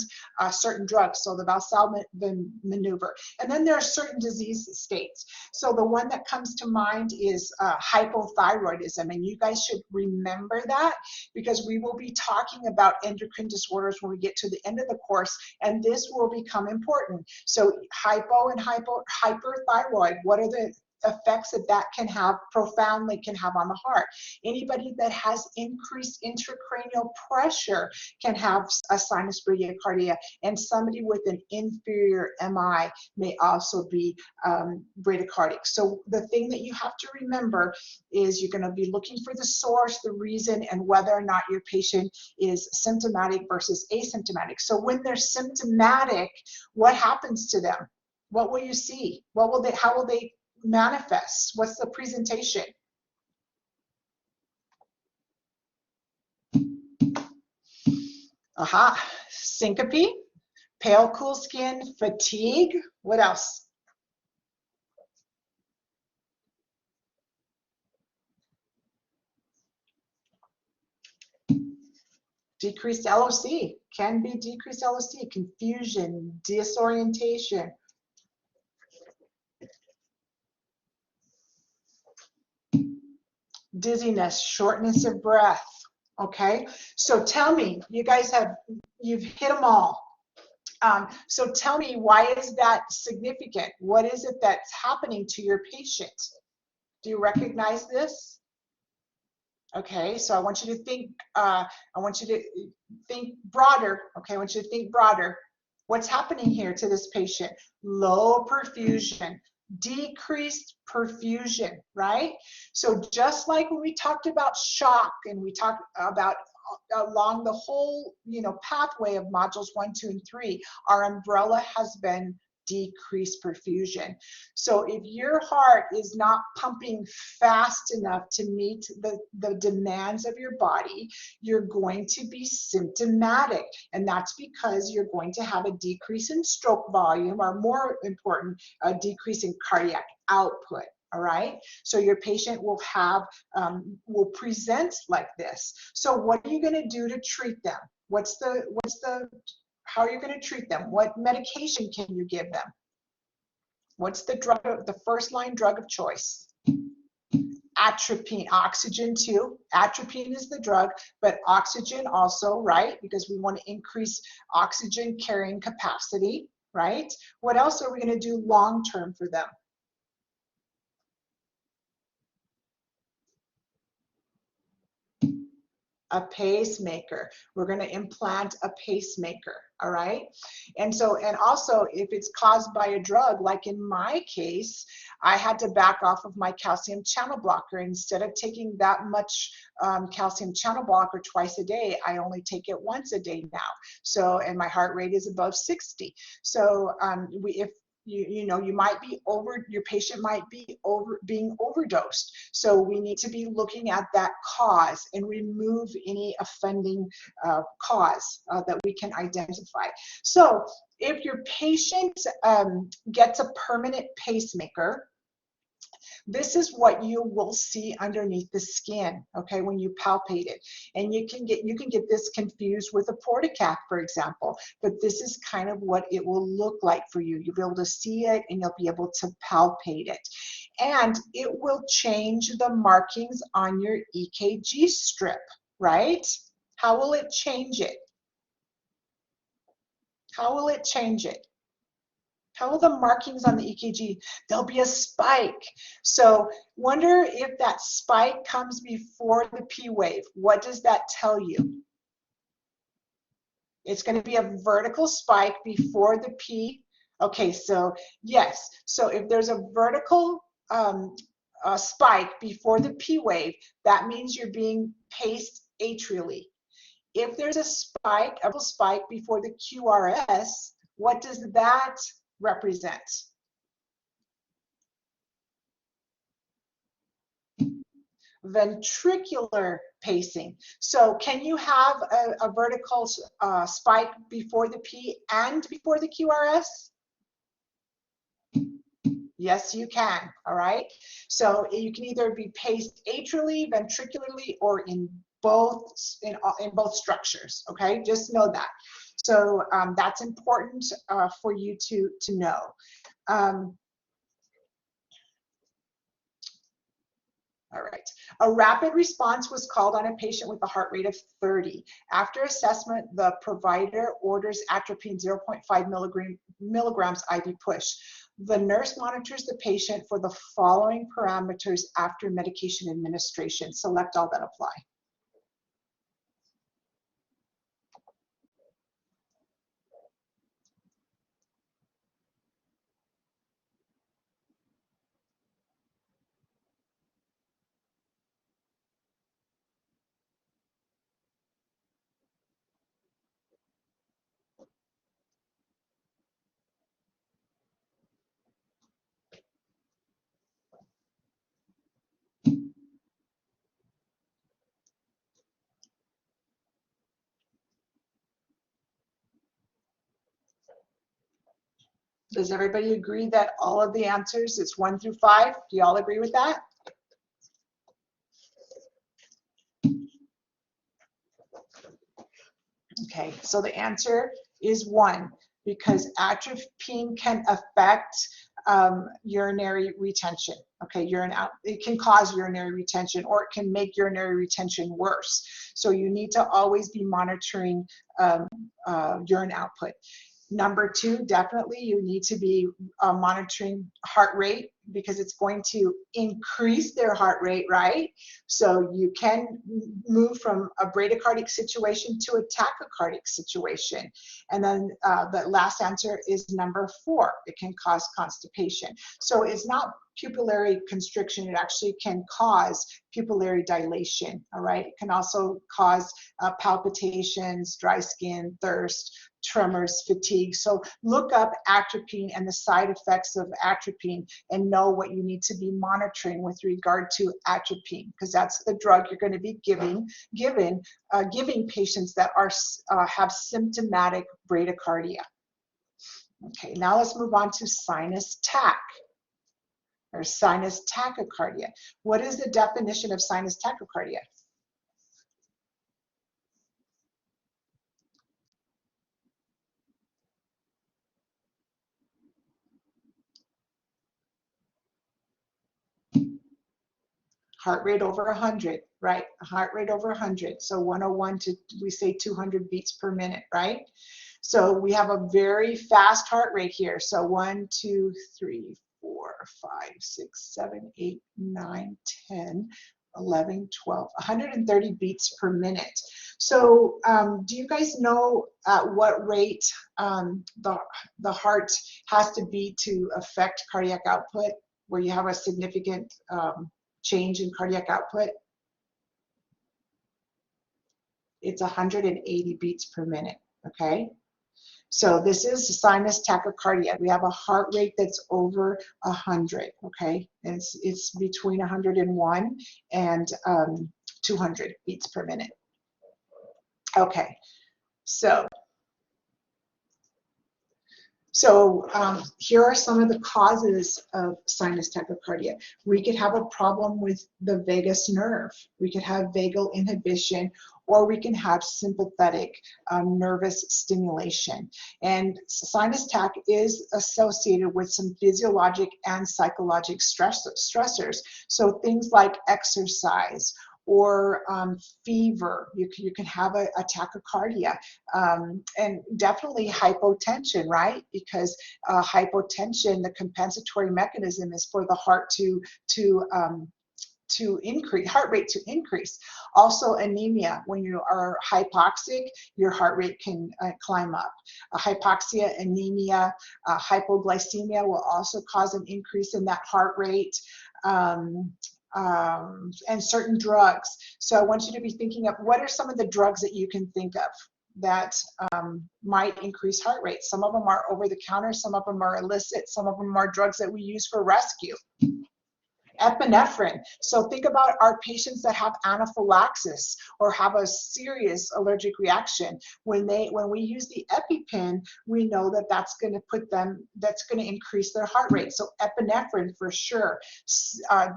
certain drugs, so the Valsalva maneuver. And then there are certain disease states. So the one that comes to mind is hypothyroidism, and you guys should remember that because we will be talking about endocrine disorders when we get to the end of the course, and this will become important. So hypo and hyperthyroid, what are the effects that profoundly can have on the heart? Anybody that has increased intracranial pressure can have a sinus bradycardia, and somebody with an inferior MI may also be bradycardic. So the thing that you have to remember is you're going to be looking for the source, the reason, and whether or not your patient is symptomatic versus asymptomatic. So when they're symptomatic, what happens to them? What will you see? How will they manifest? What's the presentation? Syncope, pale, cool skin, fatigue. What else? Decreased LOC, can be decreased LOC, confusion, disorientation. Dizziness, shortness of breath. Okay, so tell me, you've hit them all. So tell me, why is that significant? What is it that's happening to your patient? Do you recognize this? Okay, so I want you to think, broader. Okay, I want you to think broader. What's happening here to this patient? Low perfusion, decreased perfusion, right? So just like when we talked about shock and we talked about along the whole, pathway of modules 1, 2, and 3, our umbrella has been decreased perfusion. So if your heart is not pumping fast enough to meet the demands of your body, you're going to be symptomatic. And that's because you're going to have a decrease in stroke volume, or more important, a decrease in cardiac output. All right, so your patient will will present like this. So what are you going to do to treat them? How are you going to treat them? What medication can you give them? What's the first line drug of choice? Atropine, oxygen too. Atropine is the drug, but oxygen also, right? Because we want to increase oxygen carrying capacity, right? What else are we going to do long term for them? A pacemaker. We're going to implant a pacemaker. All right. And also if it's caused by a drug, like in my case, I had to back off of my calcium channel blocker. Instead of taking that much calcium channel blocker twice a day, I only take it once a day now. So, and my heart rate is above 60. So if you might be your patient might be being overdosed. So we need to be looking at that cause and remove any offending cause that we can identify. So if your patient gets a permanent pacemaker, this is what you will see underneath the skin, okay, when you palpate it. And you can get this confused with a portacath, for example, but this is kind of what it will look like for you. You'll be able to see it and you'll be able to palpate it. And it will change the markings on your EKG strip, right? How will it change it? How will it change it? How will the markings on the EKG? There'll be a spike. So wonder if that spike comes before the P wave. What does that tell you? It's going to be a vertical spike before the P. Okay, so yes. So if there's a vertical spike before the P wave, that means you're being paced atrially. If there's a spike before the QRS, what does that represent? Ventricular pacing. So can you have a vertical spike before the P and before the QRS? Yes, you can. All right. So you can either be paced atrially, ventricularly, or in both structures. Okay, just know that. So that's important for you to know. All right. A rapid response was called on a patient with a heart rate of 30. After assessment, the provider orders atropine 0.5 milligrams IV push. The nurse monitors the patient for the following parameters after medication administration. Select all that apply. Does everybody agree that all of the answers, it's 1 through 5? Do you all agree with that? Okay, so the answer is 1, because atropine can affect urinary retention. Okay, it can cause urinary retention, or it can make urinary retention worse. So you need to always be monitoring urine output. Number two, definitely you need to be monitoring heart rate because it's going to increase their heart rate, right? So you can move from a bradycardic situation to a tachycardic situation. And then the last answer is number four, it can cause constipation. So it's not pupillary constriction, it actually can cause pupillary dilation, all right? It can also cause palpitations, dry skin, thirst, tremors, fatigue. So look up atropine and the side effects of atropine and know what you need to be monitoring with regard to atropine, because that's the drug you're going to be giving patients that are have symptomatic bradycardia. Okay, now let's move on to sinus tach or sinus tachycardia. What is the definition of sinus tachycardia? Heart rate over 100, right? A heart rate over 100. So 101 to, we say 200 beats per minute, right? So we have a very fast heart rate here. So 1, 2, 3, 4, 5, 6, 7, 8, 9, 10, 11, 12, 130 beats per minute. So do you guys know at what rate the heart has to beat to affect cardiac output, where you have a significant change in cardiac output? It's 180 beats per minute, okay? So this is sinus tachycardia. We have a heart rate that's over 100, okay? And it's between 101 and 200 beats per minute. Okay, so here are some of the causes of sinus tachycardia. We could have a problem with the vagus nerve. We could have vagal inhibition, or we can have sympathetic nervous stimulation. And sinus tach is associated with some physiologic and psychologic stressors. So things like exercise, or fever, you can have a tachycardia, and definitely hypotension, right? Because hypotension, the compensatory mechanism is for the heart to increase, heart rate to increase. Also anemia, when you are hypoxic, your heart rate can climb up. Hypoxia, anemia, hypoglycemia will also cause an increase in that heart rate. And certain drugs. So I want you to be thinking of what are some of the drugs that you can think of that might increase heart rate. Some of them are over the counter, some of them are illicit, some of them are drugs that we use for rescue. Epinephrine. So think about our patients that have anaphylaxis or have a serious allergic reaction. When we use the EpiPen, we know that that's going to increase their heart rate. So epinephrine for sure.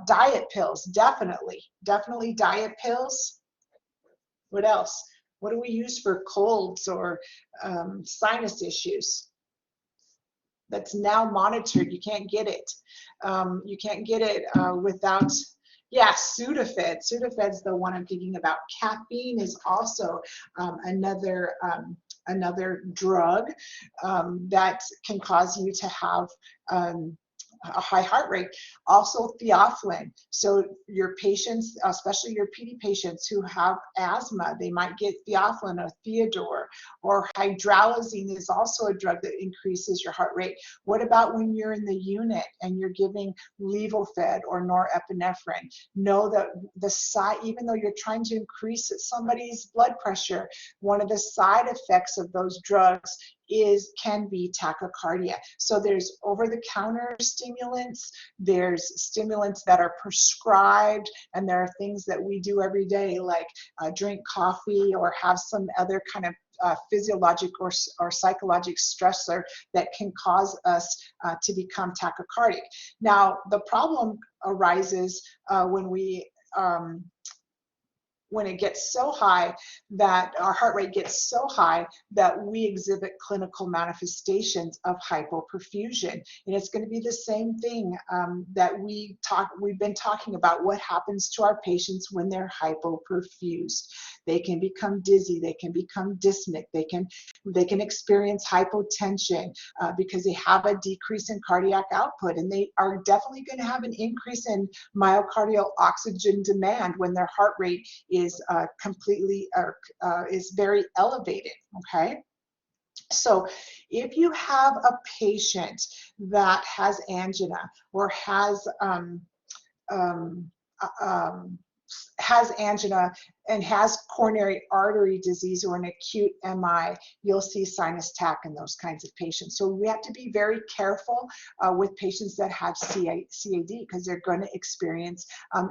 Diet pills, definitely diet pills. What else? What do we use for colds or sinus issues? That's now monitored. You can't get it. You can't get it without, yeah, Sudafed. Sudafed's the one I'm thinking about. Caffeine is also another drug that can cause you to have a high heart rate. Also theophylline. So your patients, especially your PD patients who have asthma, they might get theophylline or Theodore, or hydralazine is also a drug that increases your heart rate. What about when you're in the unit and you're giving Levophed or norepinephrine? Know that even though you're trying to increase somebody's blood pressure, one of the side effects of those drugs can be tachycardia. So there's over-the-counter stimulants, there's stimulants that are prescribed, and there are things that we do every day, like drink coffee or have some other kind of physiologic or psychological stressor that can cause us to become tachycardic. Now, the problem arises when we when it gets so high that our heart rate gets so high that we exhibit clinical manifestations of hypoperfusion. And it's going to be the same thing that we've been talking about, what happens to our patients when they're hypoperfused. They can become dizzy, they can become dyspneic, they can experience hypotension because they have a decrease in cardiac output, and they are definitely going to have an increase in myocardial oxygen demand when their heart rate is is very elevated. Okay, so if you have a patient that has angina or has angina and has coronary artery disease or an acute MI, you'll see sinus tach in those kinds of patients. So we have to be very careful with patients that have CAD because they're going to experience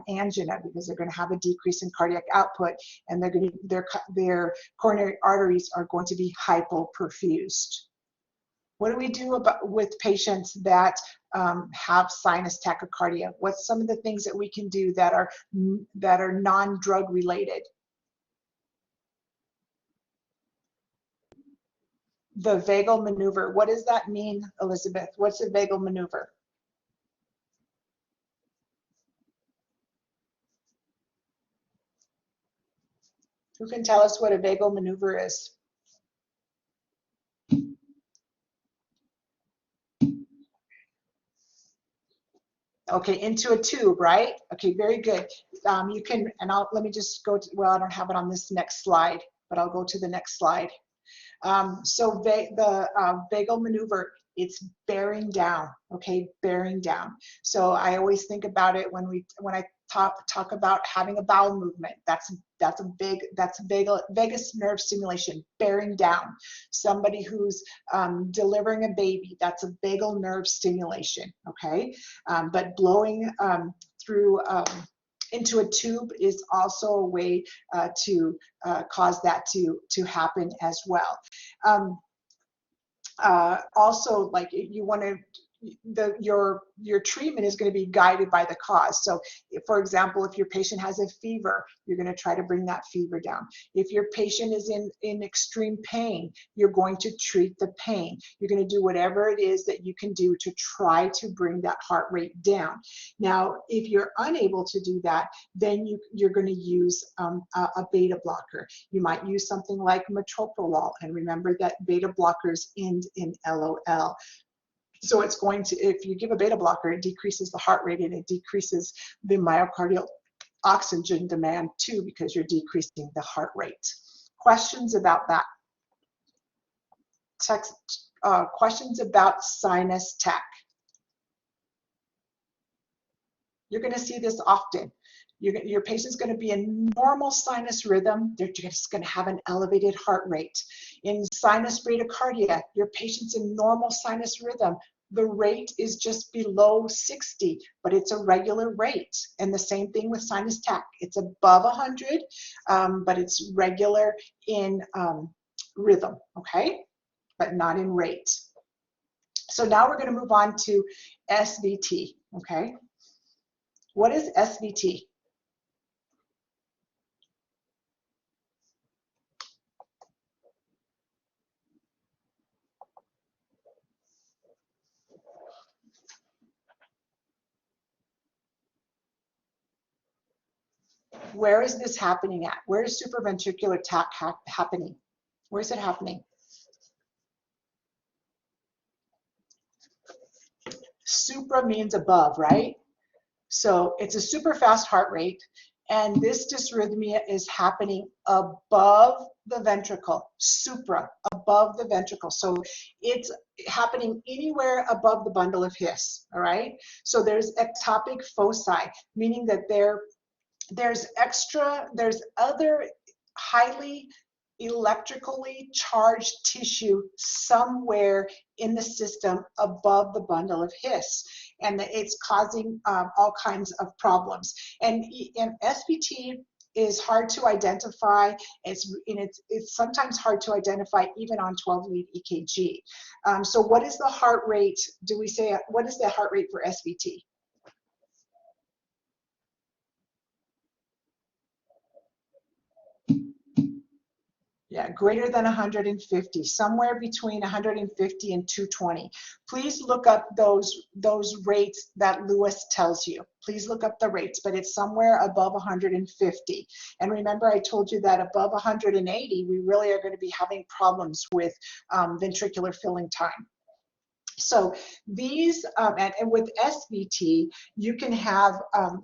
angina because they're going to have a decrease in cardiac output, and their coronary arteries are going to be hypoperfused. What do we do with patients that have sinus tachycardia? What's some of the things that we can do that are non-drug related? The vagal maneuver. What does that mean, Elizabeth? What's a vagal maneuver? Who can tell us what a vagal maneuver is? Okay, into a tube, right? Okay, very good. You can, and let me just go to, well, I don't have it on this next slide, but I'll go to the next slide. So the vagal maneuver, it's bearing down, okay, bearing down. So I always think about it when I talk about having a bowel movement. That's vagus nerve stimulation, bearing down. Somebody who's delivering a baby, that's a vagal nerve stimulation, okay? But blowing through into a tube is also a way to cause that to happen as well. Also, like, you want to, your treatment is going to be guided by the cause. So for example, if your patient has a fever, you're going to try to bring that fever down. If your patient is in extreme pain, you're going to treat the pain. You're going to do whatever it is that you can do to try to bring that heart rate down. Now, if you're unable to do that, then you're going to use a beta blocker. You might use something like metoprolol, and remember that beta blockers end in LOL. So it's going to, if you give a beta blocker, it decreases the heart rate and it decreases the myocardial oxygen demand too, because you're decreasing the heart rate. Questions about that? Questions about sinus tach? You're going to see this often. Your patient's going to be in normal sinus rhythm. They're just going to have an elevated heart rate. In sinus bradycardia, your patient's in normal sinus rhythm. The rate is just below 60, but it's a regular rate. And the same thing with sinus tach. It's above 100, but it's regular in rhythm, okay? But not in rate. So now we're going to move on to SVT, okay? What is SVT? Where is this happening at? Where is supraventricular tach happening? Where is it happening? Supra means above, right? So it's a super fast heart rate, and this dysrhythmia is happening above the ventricle, supra, above the ventricle. So it's happening anywhere above the bundle of His, all right? So there's ectopic foci, meaning that there's other highly electrically charged tissue somewhere in the system above the bundle of His, and it's causing all kinds of problems. And SVT is hard to identify. It's sometimes hard to identify even on 12-lead EKG. So what is the heart rate? What is the heart rate for SVT? Yeah, greater than 150, somewhere between 150 and 220. Please look up those rates that Lewis tells you. Please look up the rates, but it's somewhere above 150. And remember, I told you that above 180, we really are going to be having problems with ventricular filling time. So these, and with SVT, you can have,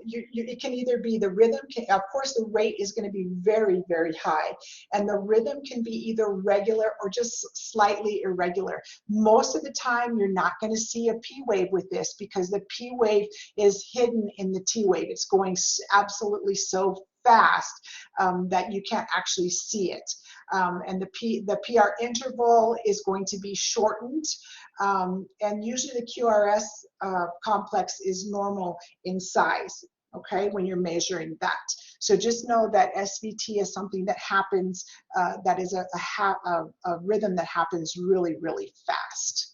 it can either be the rhythm, of course the rate is going to be very, very high, and the rhythm can be either regular or just slightly irregular. Most of the time you're not going to see a P wave with this because the P wave is hidden in the T wave. It's going absolutely so fast that you can't actually see it. And the PR interval is going to be shortened. And usually the QRS complex is normal in size, okay, when you're measuring that. So just know that SVT is something that happens, that is a rhythm that happens really, really fast.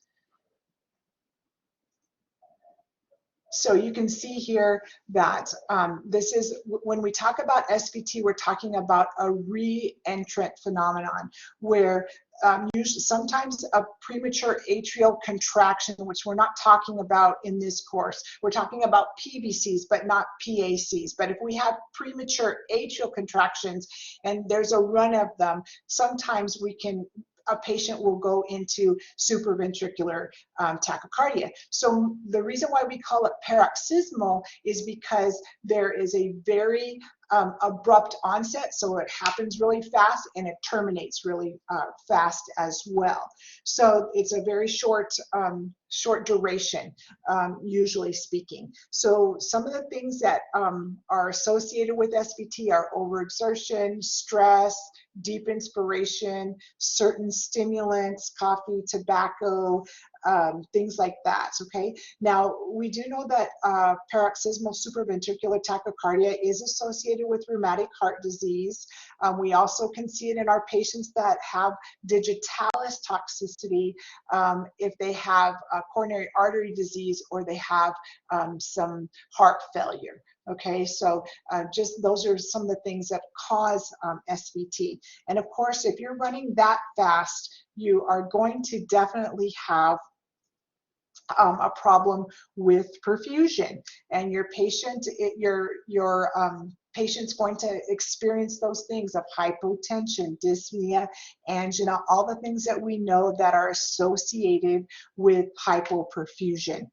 So you can see here that this is, when we talk about SVT, we're talking about a re-entrant phenomenon where usually sometimes a premature atrial contraction, which we're not talking about in this course. We're talking about PVCs, but not PACs. But if we have premature atrial contractions and there's a run of them, sometimes a patient will go into supraventricular tachycardia. So the reason why we call it paroxysmal is because there is a very abrupt onset, so it happens really fast and it terminates really fast as well. So it's a very short duration, usually speaking. So some of the things that are associated with SVT are overexertion, stress, deep inspiration, certain stimulants, coffee, tobacco, things like that, okay? Now, we do know that paroxysmal supraventricular tachycardia is associated with rheumatic heart disease. We also can see it in our patients that have digitalis toxicity if they have coronary artery disease or they have some heart failure. Okay, so just those are some of the things that cause SVT. And of course, if you're running that fast, you are going to definitely have a problem with perfusion, and your patient, patient's going to experience those things of hypotension, dyspnea, angina, all the things that we know that are associated with hypoperfusion.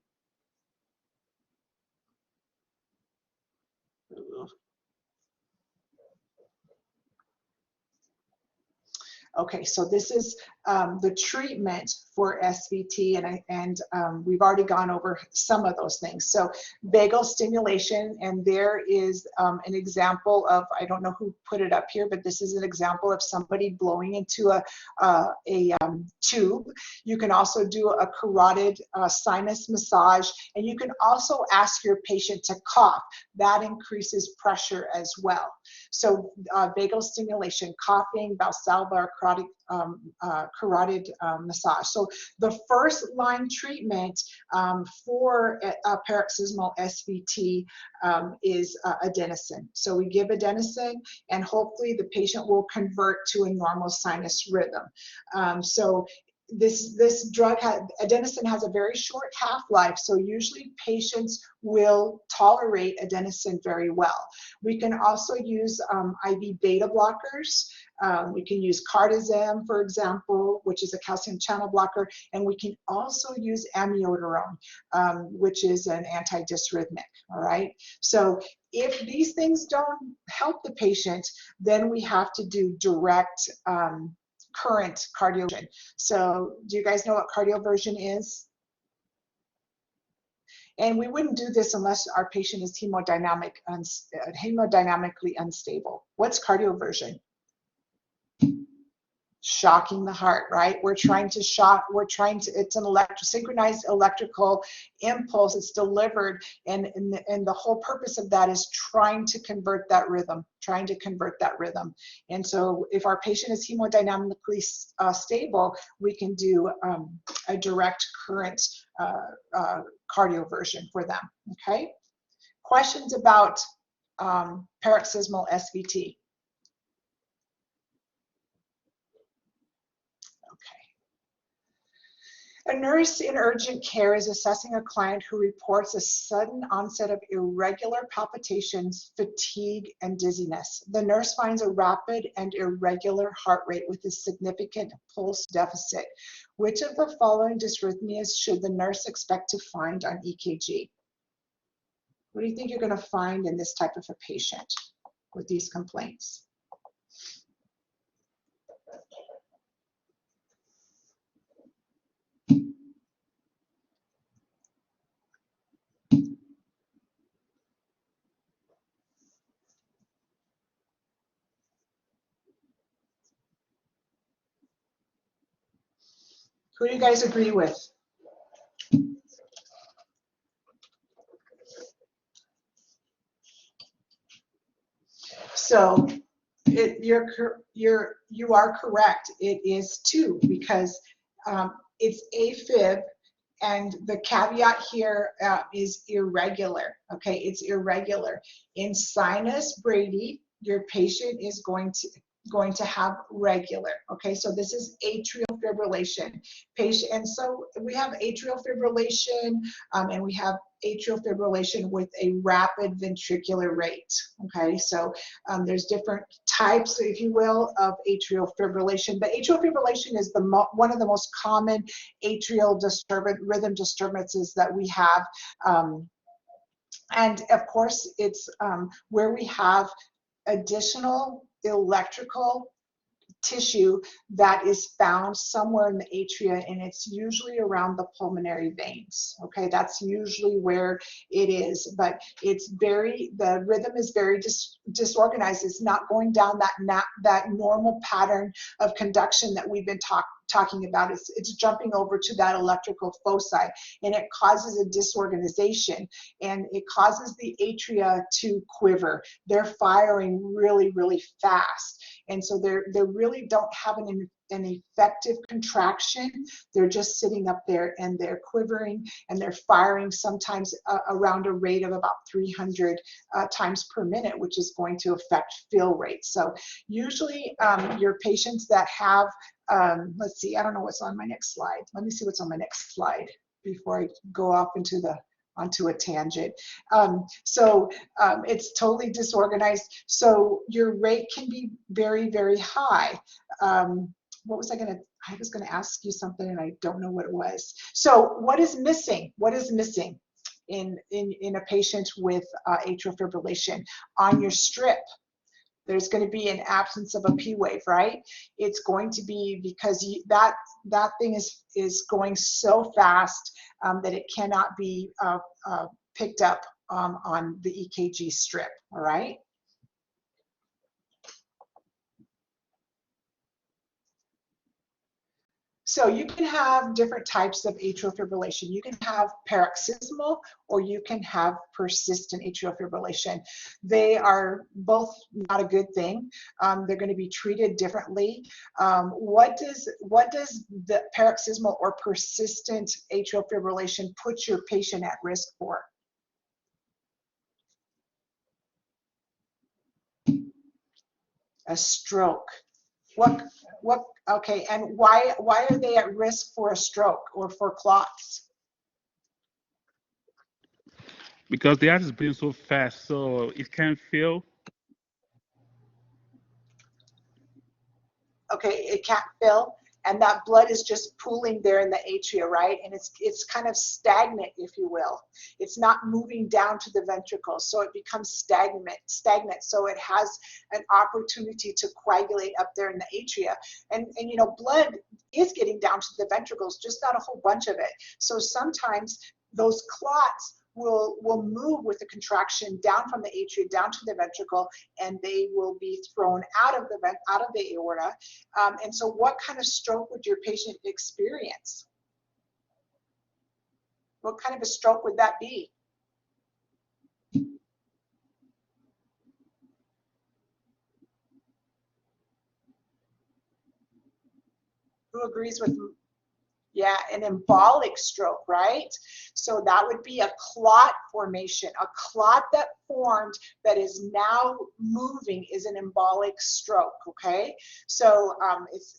Okay, so this is the treatment for SVT, and we've already gone over some of those things. So vagal stimulation, and there is an example of, I don't know who put it up here, but this is an example of somebody blowing into a tube. You can also do a carotid sinus massage, and you can also ask your patient to cough. That increases pressure as well. So vagal stimulation, coughing, Valsalva, carotid massage. So the first line treatment for paroxysmal SVT is adenosine. So we give adenosine, and hopefully the patient will convert to a normal sinus rhythm. So this drug, adenosine, has a very short half-life, so usually patients will tolerate adenosine very well. We can also use IV beta blockers. We can use cardizem, for example, which is a calcium channel blocker, and we can also use amiodarone, which is an antidysrhythmic, all right? So if these things don't help the patient, then we have to do direct current cardioversion. So do you guys know what cardioversion is? And we wouldn't do this unless our patient is hemodynamically unstable. What's cardioversion? Shocking the heart, right? We're trying to shock, it's an synchronized electrical impulse. It's delivered, and the whole purpose of that is trying to convert that rhythm, And so if our patient is hemodynamically stable, we can do a direct current cardioversion for them, okay? Questions about paroxysmal SVT? A nurse in urgent care is assessing a client who reports a sudden onset of irregular palpitations, fatigue, and dizziness. The nurse finds a rapid and irregular heart rate with a significant pulse deficit. Which of the following dysrhythmias should the nurse expect to find on EKG? What do you think you're going to find in this type of a patient with these complaints? Who do you guys agree with? So you are correct. It is 2 because it's AFib, and the caveat here is irregular. Okay, it's irregular. In sinus Brady, your patient is going to have regular. Okay, so this is atrial fibrillation. Patient, and so we have atrial fibrillation, and we have atrial fibrillation with a rapid ventricular rate. Okay, so there's different types, if you will, of atrial fibrillation. But atrial fibrillation is one of the most common atrial rhythm disturbances that we have. And of course, it's where we have additional electrical tissue that is found somewhere in the atria, and it's usually around the pulmonary veins. Okay, that's usually where it is, but the rhythm is very disorganized. It's not going down that normal pattern of conduction that we've been talking about. It's jumping over to that electrical foci, and it causes a disorganization, and it causes the atria to quiver. They're firing really, really fast, and so they really don't have an effective contraction. They're just sitting up there and they're quivering and they're firing sometimes around a rate of about 300 times per minute, which is going to affect fill rates. So usually your patients that have, let's see, I don't know what's on my next slide. Let me see what's on my next slide before I go off onto a tangent. It's totally disorganized. So your rate can be very, very high. What was I was gonna ask you something and I don't know what it was. So what is missing? What is missing in a patient with atrial fibrillation? On your strip, there's going to be an absence of a P wave, right? It's going to be because that thing is going so fast that it cannot be picked up on the EKG strip, all right? So you can have different types of atrial fibrillation. You can have paroxysmal or you can have persistent atrial fibrillation. They are both not a good thing. They're going to be treated differently. What does the paroxysmal or persistent atrial fibrillation put your patient at risk for? A stroke. Okay, and why are they at risk for a stroke or for clots? Because the heart is beating so fast, so it can't feel. Okay, it can't fill, and that blood is just pooling there in the atria, right? And it's kind of stagnant, if you will. It's not moving down to the ventricles, so it becomes stagnant. So it has an opportunity to coagulate up there in the atria. And you know, blood is getting down to the ventricles, just not a whole bunch of it. So sometimes those clots will move with the contraction down from the atria down to the ventricle, and they will be thrown out of the aorta. And so what kind of stroke would your patient experience? What kind of a stroke would that be? Who agrees with? Yeah, an embolic stroke, right? So that would be a clot formation. A clot that formed that is now moving is an embolic stroke, okay? So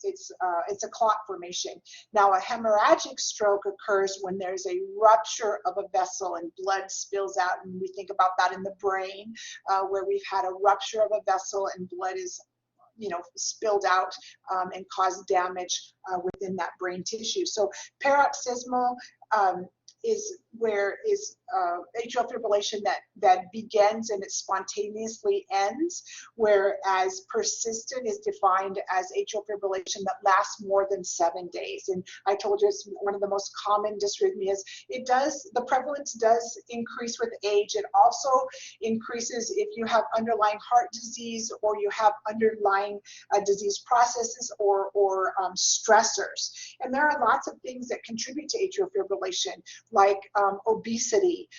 it's a clot formation. Now, a hemorrhagic stroke occurs when there's a rupture of a vessel and blood spills out, and we think about that in the brain, where we've had a rupture of a vessel and blood is spilled out and caused damage within that brain tissue. So paroxysmal is atrial fibrillation that begins and it spontaneously ends, whereas persistent is defined as atrial fibrillation that lasts more than 7 days. And I told you it's one of the most common dysrhythmias. The prevalence does increase with age. It also increases if you have underlying heart disease or you have underlying disease processes or stressors. And there are lots of things that contribute to atrial fibrillation, like obesity,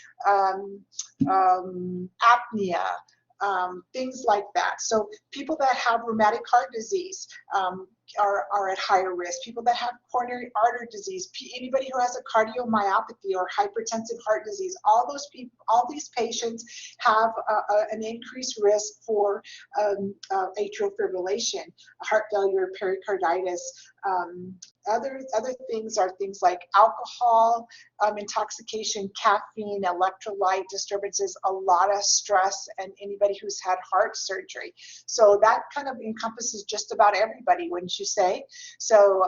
apnea, things like that. So people that have rheumatic heart disease are at higher risk. People that have coronary artery disease, anybody who has a cardiomyopathy or hypertensive heart disease, all these patients have an increased risk for atrial fibrillation, heart failure, pericarditis. Other things are things like alcohol, intoxication, caffeine, electrolyte disturbances, a lot of stress, and anybody who's had heart surgery. So that kind of encompasses just about everybody, wouldn't you say? So,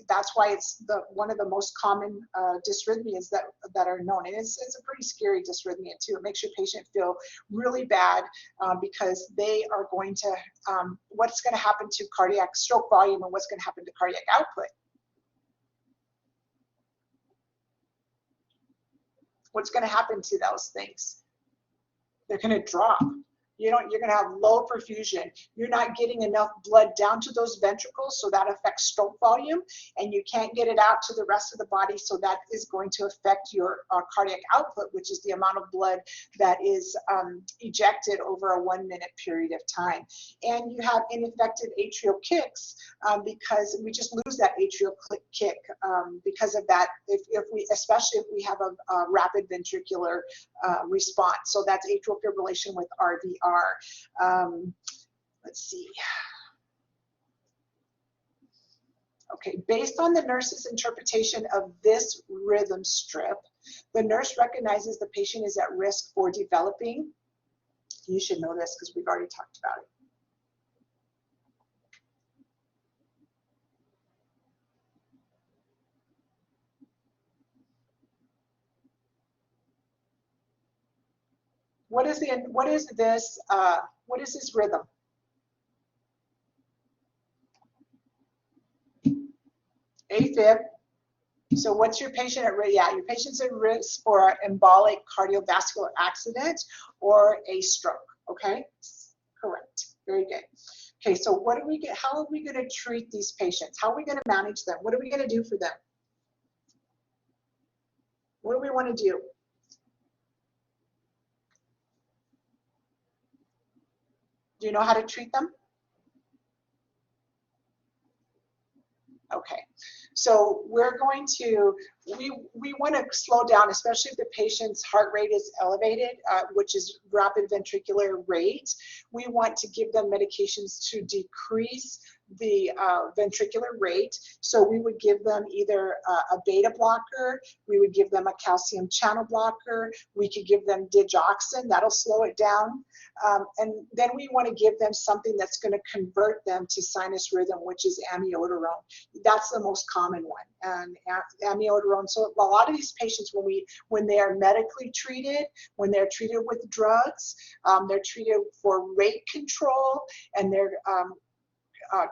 that's why it's one of the most common dysrhythmias that are known. And it's a pretty scary dysrhythmia too. It makes your patient feel really bad because they are going to, what's going to happen to cardiac stroke volume and what's going to happen to cardiac output. What's going to happen to those things? They're going to drop. You're going to have low perfusion. You're not getting enough blood down to those ventricles, so that affects stroke volume, and you can't get it out to the rest of the body, so that is going to affect your cardiac output, which is the amount of blood that is ejected over a 1 minute period of time. And you have ineffective atrial kicks because we just lose that atrial kick because of that, especially if we have a rapid ventricular response. So that's atrial fibrillation with RVR. Let's see. Okay, based on the nurse's interpretation of this rhythm strip, the nurse recognizes the patient is at risk for developing, you should know this because we've already talked about it. What is this rhythm? AFib. So what's your patient at risk? Yeah, your patient's at risk for an embolic cardiovascular accident or a stroke. Okay, correct. Very good. Okay, so how are we going to treat these patients? How are we going to manage them? What are we going to do for them? What do we want to do? Do you know how to treat them? Okay, so we're going to, we want to slow down, especially if the patient's heart rate is elevated, which is rapid ventricular rate. We want to give them medications to decrease the ventricular rate. So we would give them either a beta blocker, we would give them a calcium channel blocker, we could give them digoxin, that'll slow it down. And then we want to give them something that's going to convert them to sinus rhythm, which is amiodarone. That's the most common one, and amiodarone. So a lot of these patients, when they are medically treated, when they're treated with drugs, they're treated for rate control, and they're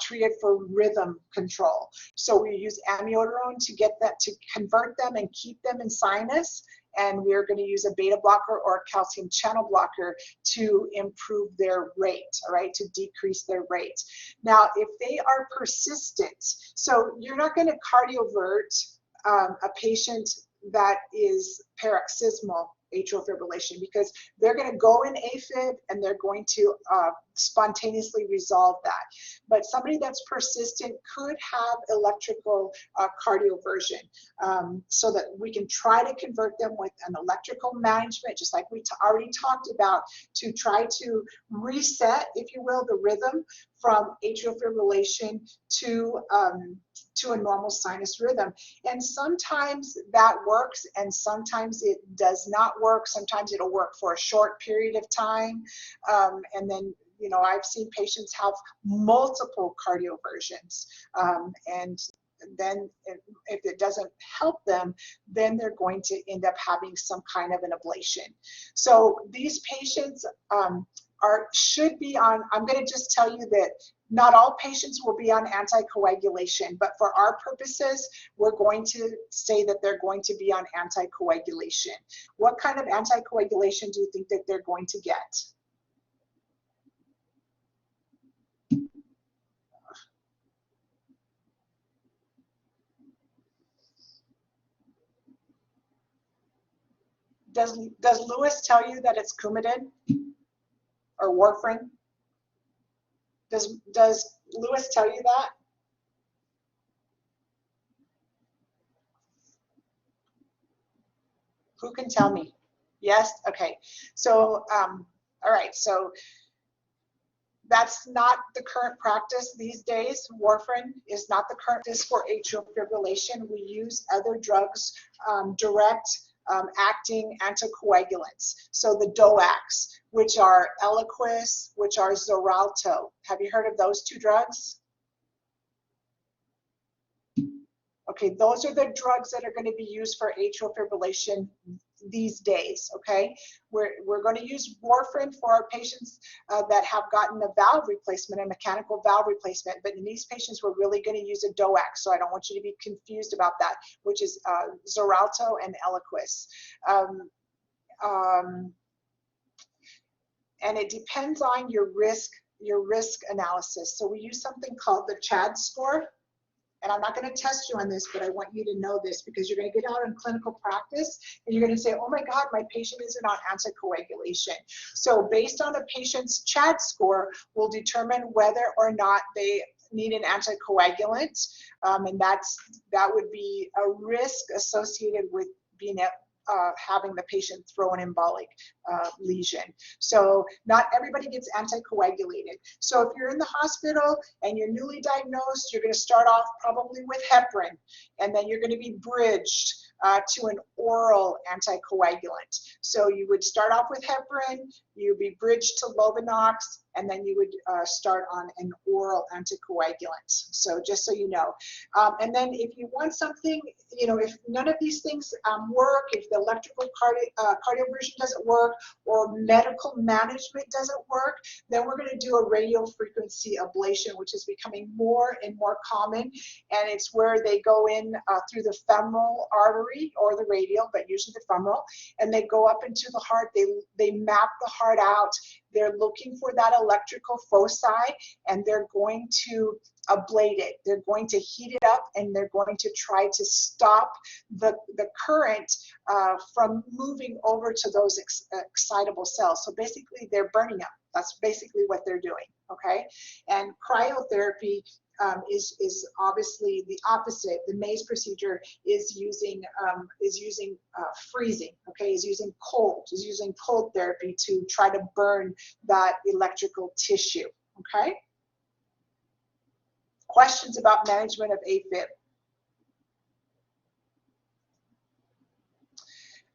treated for rhythm control. So we use amiodarone to get that, to convert them and keep them in sinus, and we're going to use a beta blocker or a calcium channel blocker to improve their rate, all right, to decrease their rate. Now, if they are persistent, so you're not going to cardiovert a patient that is paroxysmal atrial fibrillation, because they're going to go in AFib and they're going to spontaneously resolve that. But somebody that's persistent could have electrical cardioversion, so that we can try to convert them with an electrical management, just like we already talked about, to try to reset, if you will, the rhythm from atrial fibrillation to a normal sinus rhythm. And sometimes that works and sometimes it does not work. Sometimes it'll work for a short period of time. And then, you know, I've seen patients have multiple cardioversions. And then if it doesn't help them, then they're going to end up having some kind of an ablation. So these patients should be on, I'm going to just tell you that not all patients will be on anticoagulation, but for our purposes, we're going to say that they're going to be on anticoagulation. What kind of anticoagulation do you think that they're going to get? Does Lewis tell you that it's Coumadin or warfarin? Does Lewis tell you that? Who can tell me? Yes? Okay. So, all right. So that's not the current practice these days. Warfarin is not the current practice for atrial fibrillation. We use other drugs, direct acting anticoagulants. So the DOACs, which are Eliquis, which are Xarelto. Have you heard of those two drugs? Okay, those are the drugs that are going to be used for atrial fibrillation these days, okay? We're going to use warfarin for our patients that have gotten a valve replacement, a mechanical valve replacement, but in these patients, we're really going to use a DOAC, so I don't want you to be confused about that, which is Xarelto and Eliquis. And it depends on your risk analysis. So we use something called the CHAD score. And I'm not going to test you on this, but I want you to know this because you're going to get out in clinical practice and you're going to say, oh my God, my patient isn't on anticoagulation. So based on a patient's CHAD score, we'll determine whether or not they need an anticoagulant. And that would be a risk associated with being having the patient throw an embolic lesion. So not everybody gets anticoagulated. So if you're in the hospital and you're newly diagnosed, you're going to start off probably with heparin, and then you're going to be bridged to an oral anticoagulant. So you would start off with heparin, you'd be bridged to Lovenox, and then you would start on an oral anticoagulant. So just so you know. And then if you want something, you know, if none of these things work, if the electrical cardioversion doesn't work or medical management doesn't work, then we're going to do a radio frequency ablation, which is becoming more and more common. And it's where they go in through the femoral artery or the radial, but usually the femoral, and they go up into the heart. They map the heart out. They're looking for that electrical foci, and they're going to ablate it. They're going to heat it up, and they're going to try to stop the current from moving over to those excitable cells. So basically, they're burning them. That's basically what they're doing, okay? And cryotherapy is obviously the opposite. The Mays procedure is using freezing, okay, is using cold therapy to try to burn that electrical tissue, okay? Questions about management of AFib?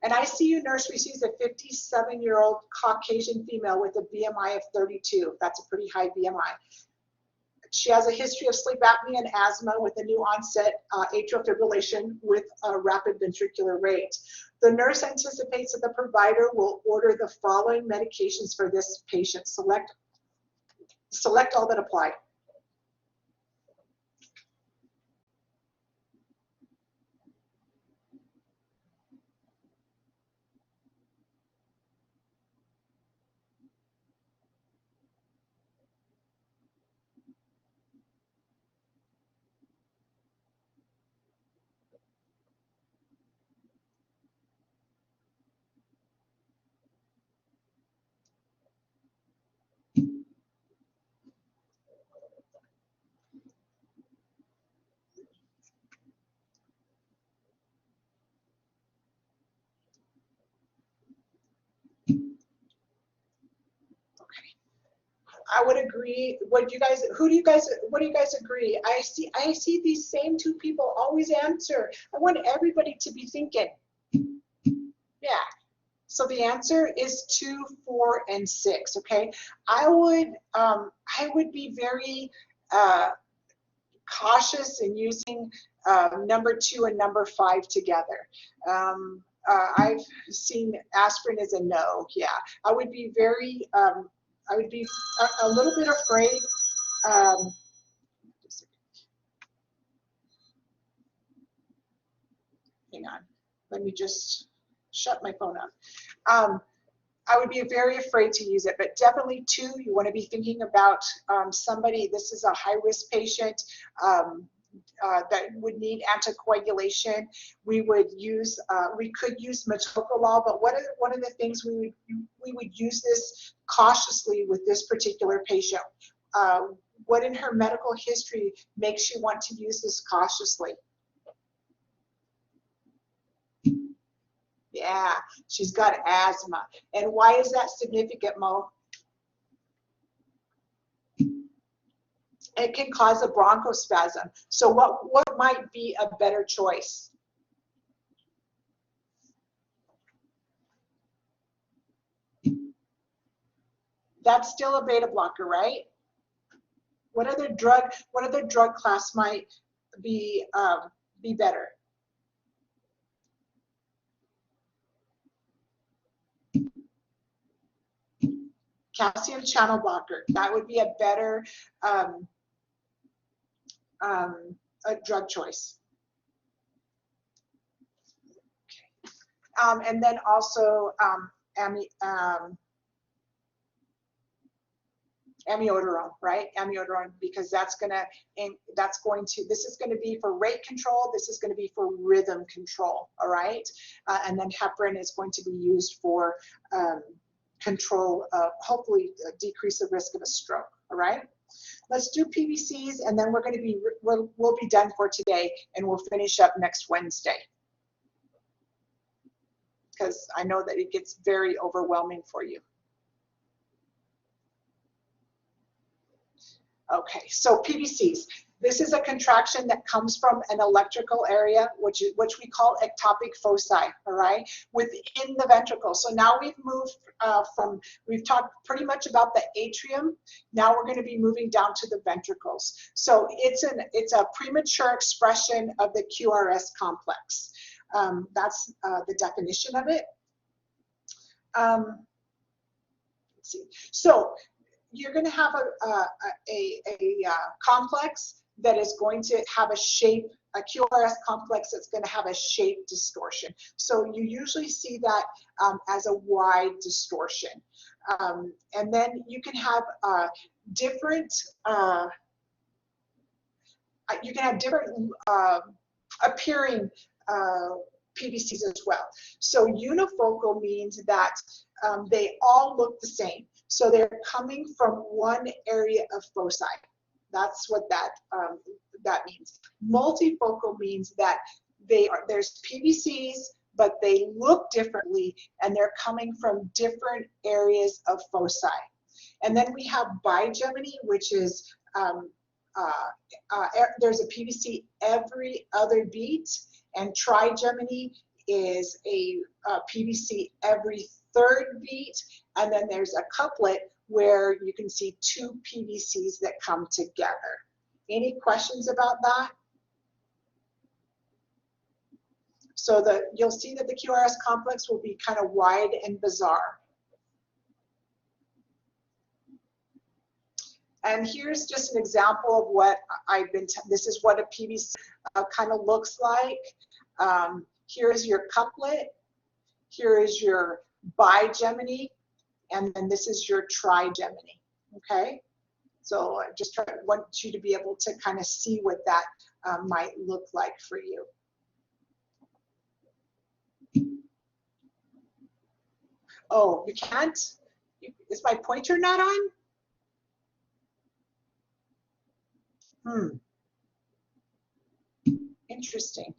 An ICU nurse receives a 57-year-old Caucasian female with a BMI of 32. That's a pretty high BMI. She has a history of sleep apnea and asthma with a new onset atrial fibrillation with a rapid ventricular rate. The nurse anticipates that the provider will order the following medications for this patient. Select all that apply. I would agree. What do you guys agree? I see these same two people always answer. I want everybody to be thinking. Yeah. So the answer is 2, 4, and 6. Okay. I would be very cautious in using number 2 and number 5 together. I've seen aspirin as a no. Yeah. I would be very I would be a little bit afraid. Hang on, let me just shut my phone up. I would be very afraid to use it, but definitely 2, you want to be thinking about somebody, this is a high-risk patient that would need anticoagulation. We could use metoprolol, but one of the things we would use this cautiously with this particular patient. What in her medical history makes you want to use this cautiously? Yeah, she's got asthma. And why is that significant, Mo? It can cause a bronchospasm. So what might be a better choice? That's still a beta blocker, right? What other drug class might be better? Calcium channel blocker. That would be a better a drug choice. Okay. And then also amiodarone, right? Amiodarone, because this is going to be for rate control. This is going to be for rhythm control, all right? And then heparin is going to be used for control, hopefully decrease the risk of a stroke, all right? Let's do PVCs, and then we'll be done for today, and we'll finish up next Wednesday, because I know that it gets very overwhelming for you. Okay, so PVCs. This is a contraction that comes from an electrical area, which we call ectopic foci, all right, within the ventricle. So now we've moved we've talked pretty much about the atrium. Now we're going to be moving down to the ventricles. So it's a premature expression of the QRS complex. That's the definition of it. Let's see. So you're going to have a complex that is going to have a shape, a QRS complex that's going to have a shape distortion. So you usually see that as a wide distortion. And then you can have different appearing PVCs as well. So unifocal means that they all look the same. So they're coming from one area of foci. That's what that means. Multifocal means that there's PVCs, but they look differently, and they're coming from different areas of foci. And then we have bigeminy, which is there's a PVC every other beat, and trigeminy is a PVC every third beat, and then there's a couplet where you can see 2 PVCs that come together. Any questions about that? So you'll see that the QRS complex will be kind of wide and bizarre. And here's just an example of what this is what a PVC kind of looks like. Here is your couplet. Here is your bigeminy, and then this is your trigeminy, okay? So I just want you to be able to kind of see what that might look like for you. Oh, you can't? Is my pointer not on? Interesting.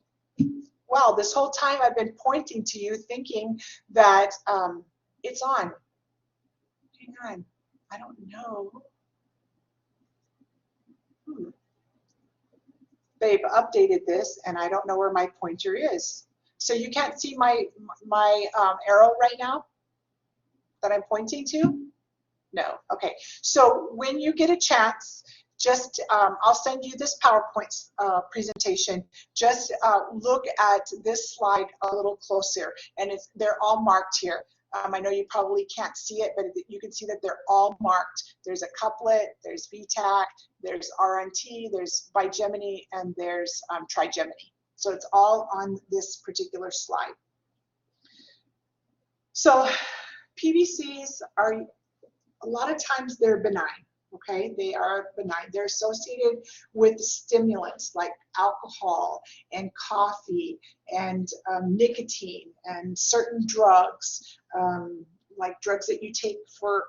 Wow, this whole time I've been pointing to you thinking that it's on. Hang on. I don't know. They've updated this, and I don't know where my pointer is. So you can't see my arrow right now that I'm pointing to? No. Okay. So when you get a chance, just I'll send you this PowerPoint presentation. Just look at this slide a little closer, and they're all marked here. I know you probably can't see it, but you can see that they're all marked. There's a couplet, there's VTAC, there's RNT, there's bigeminy, and there's trigeminy. So it's all on this particular slide. So PVCs are, a lot of times they're benign. Okay, they are benign. They're associated with stimulants like alcohol and coffee and nicotine and certain drugs, like drugs that you take for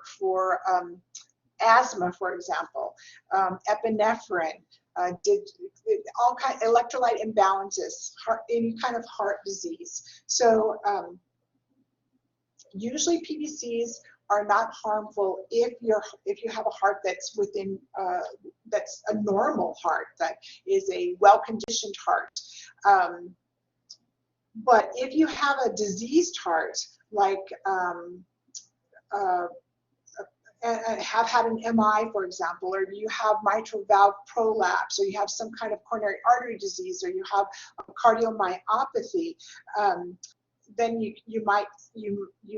asthma, for example, epinephrine, all kind of electrolyte imbalances, any kind of heart disease. So usually PVCs are not harmful if you have a heart that's within that's a normal heart, that is a well-conditioned heart. But if you have a diseased heart, like and have had an MI, for example, or you have mitral valve prolapse, or you have some kind of coronary artery disease, or you have a cardiomyopathy, then you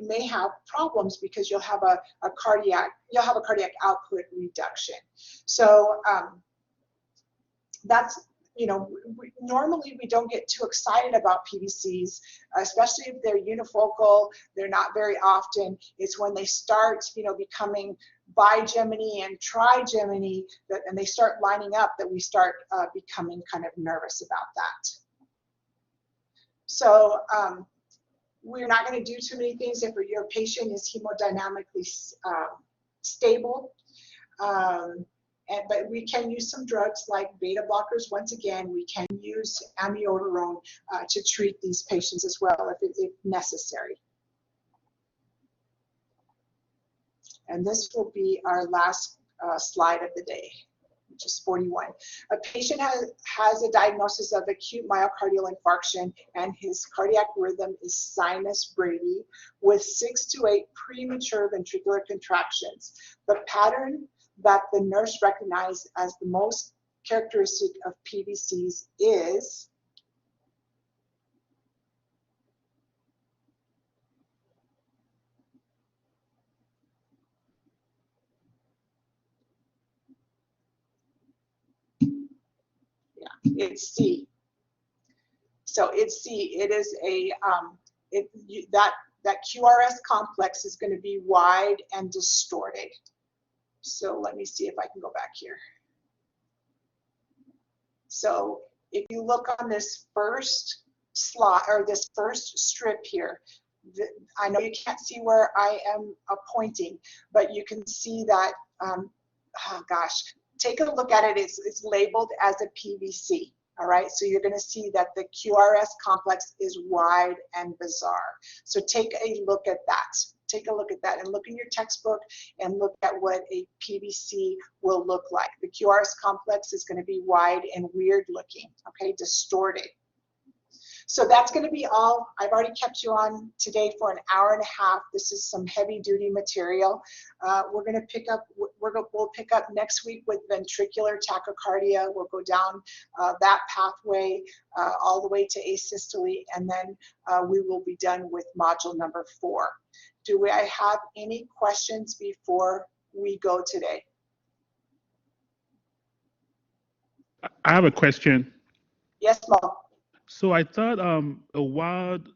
may have problems because you'll have a cardiac output reduction. So that's, normally we don't get too excited about PVCs, especially if they're unifocal. They're not very often. It's when they start, becoming bigeminy and trigeminy, and they start lining up, that we start becoming kind of nervous about that. So we're not going to do too many things if your patient is hemodynamically stable. But we can use some drugs like beta blockers. Once again, we can use amiodarone to treat these patients as well if necessary. And this will be our last slide of the day, which is 41. A patient has a diagnosis of acute myocardial infarction, and his cardiac rhythm is sinus brady with 6 to 8 premature ventricular contractions. The pattern that the nurse recognized as the most characteristic of PVCs is it's C. So it's C. It is a that QRS complex is going to be wide and distorted. So let me see if I can go back here. So if you look on this first slide, or this first strip here, I know you can't see where I am pointing, but you can see that, oh gosh, take a look at it. It's labeled as a PVC. All right, so you're going to see that the QRS complex is wide and bizarre. So take a look at that. Take a look at that, and look in your textbook and look at what a PVC will look like. The QRS complex is going to be wide and weird looking, okay, distorted. So that's going to be all. I've already kept you on today for an hour and a half. This is some heavy duty material. We're going to pick up, we'll pick up next week with ventricular tachycardia. We'll go down that pathway all the way to asystole, and then we will be done with module number 4. Do I have any questions before we go today? I have a question. Yes, Mo. So I thought a wild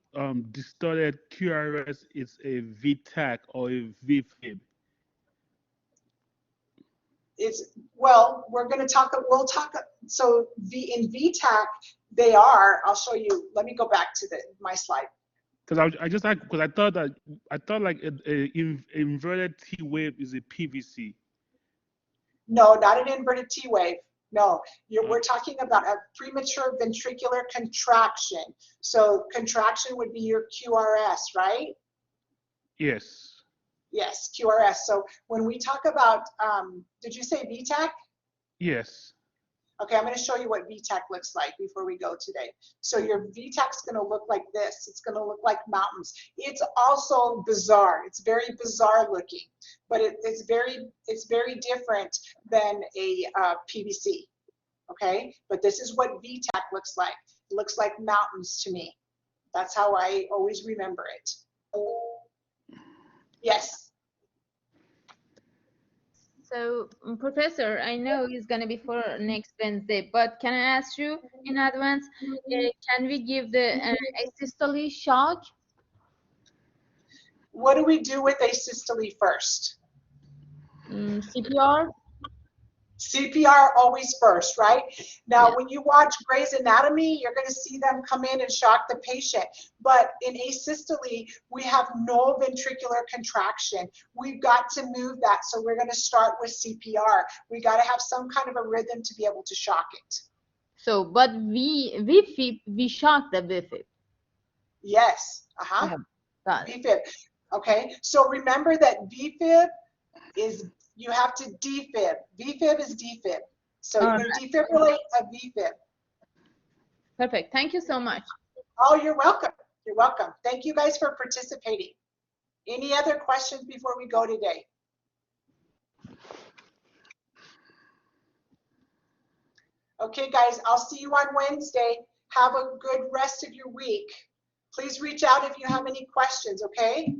distorted QRS is a VTAC or a VFib. Well, we're going to talk, we'll talk, so in VTAC, they are, I'll show you, let me go back to my slide. Because I thought like a inverted T wave is a PVC. No, not an inverted T wave. No, we're talking about a premature ventricular contraction. So contraction would be your QRS, right? Yes. Yes, QRS. So when we talk about, did you say VTAC? Yes. Okay, I'm going to show you what VTAC looks like before we go today. So your VTAC is going to look like this. It's going to look like mountains. It's also bizarre. It's very bizarre looking, but it's very different than a PVC. Okay, but this is what VTAC looks like. It looks like mountains to me. That's how I always remember it. Yes. So, Professor, I know it's going to be for next Wednesday, but can I ask you in advance, can we give the asystole shock? What do we do with asystole first? CPR? CPR always first, right? Now, Yeah. when you watch Grey's Anatomy, you're going to see them come in and shock the patient. But in asystole, we have no ventricular contraction. We've got to move that. So we're going to start with CPR. We got to have some kind of a rhythm to be able to shock it. So, but we shock the VFib. Yes. Yeah, got it. VFib. Okay. So remember that VFib is, you have to defib. VFib is defib. So you're going to defibrillate a VFib. Perfect. Thank you so much. Oh, you're welcome. You're welcome. Thank you guys for participating. Any other questions before we go today? Okay, guys, I'll see you on Wednesday. Have a good rest of your week. Please reach out if you have any questions, okay?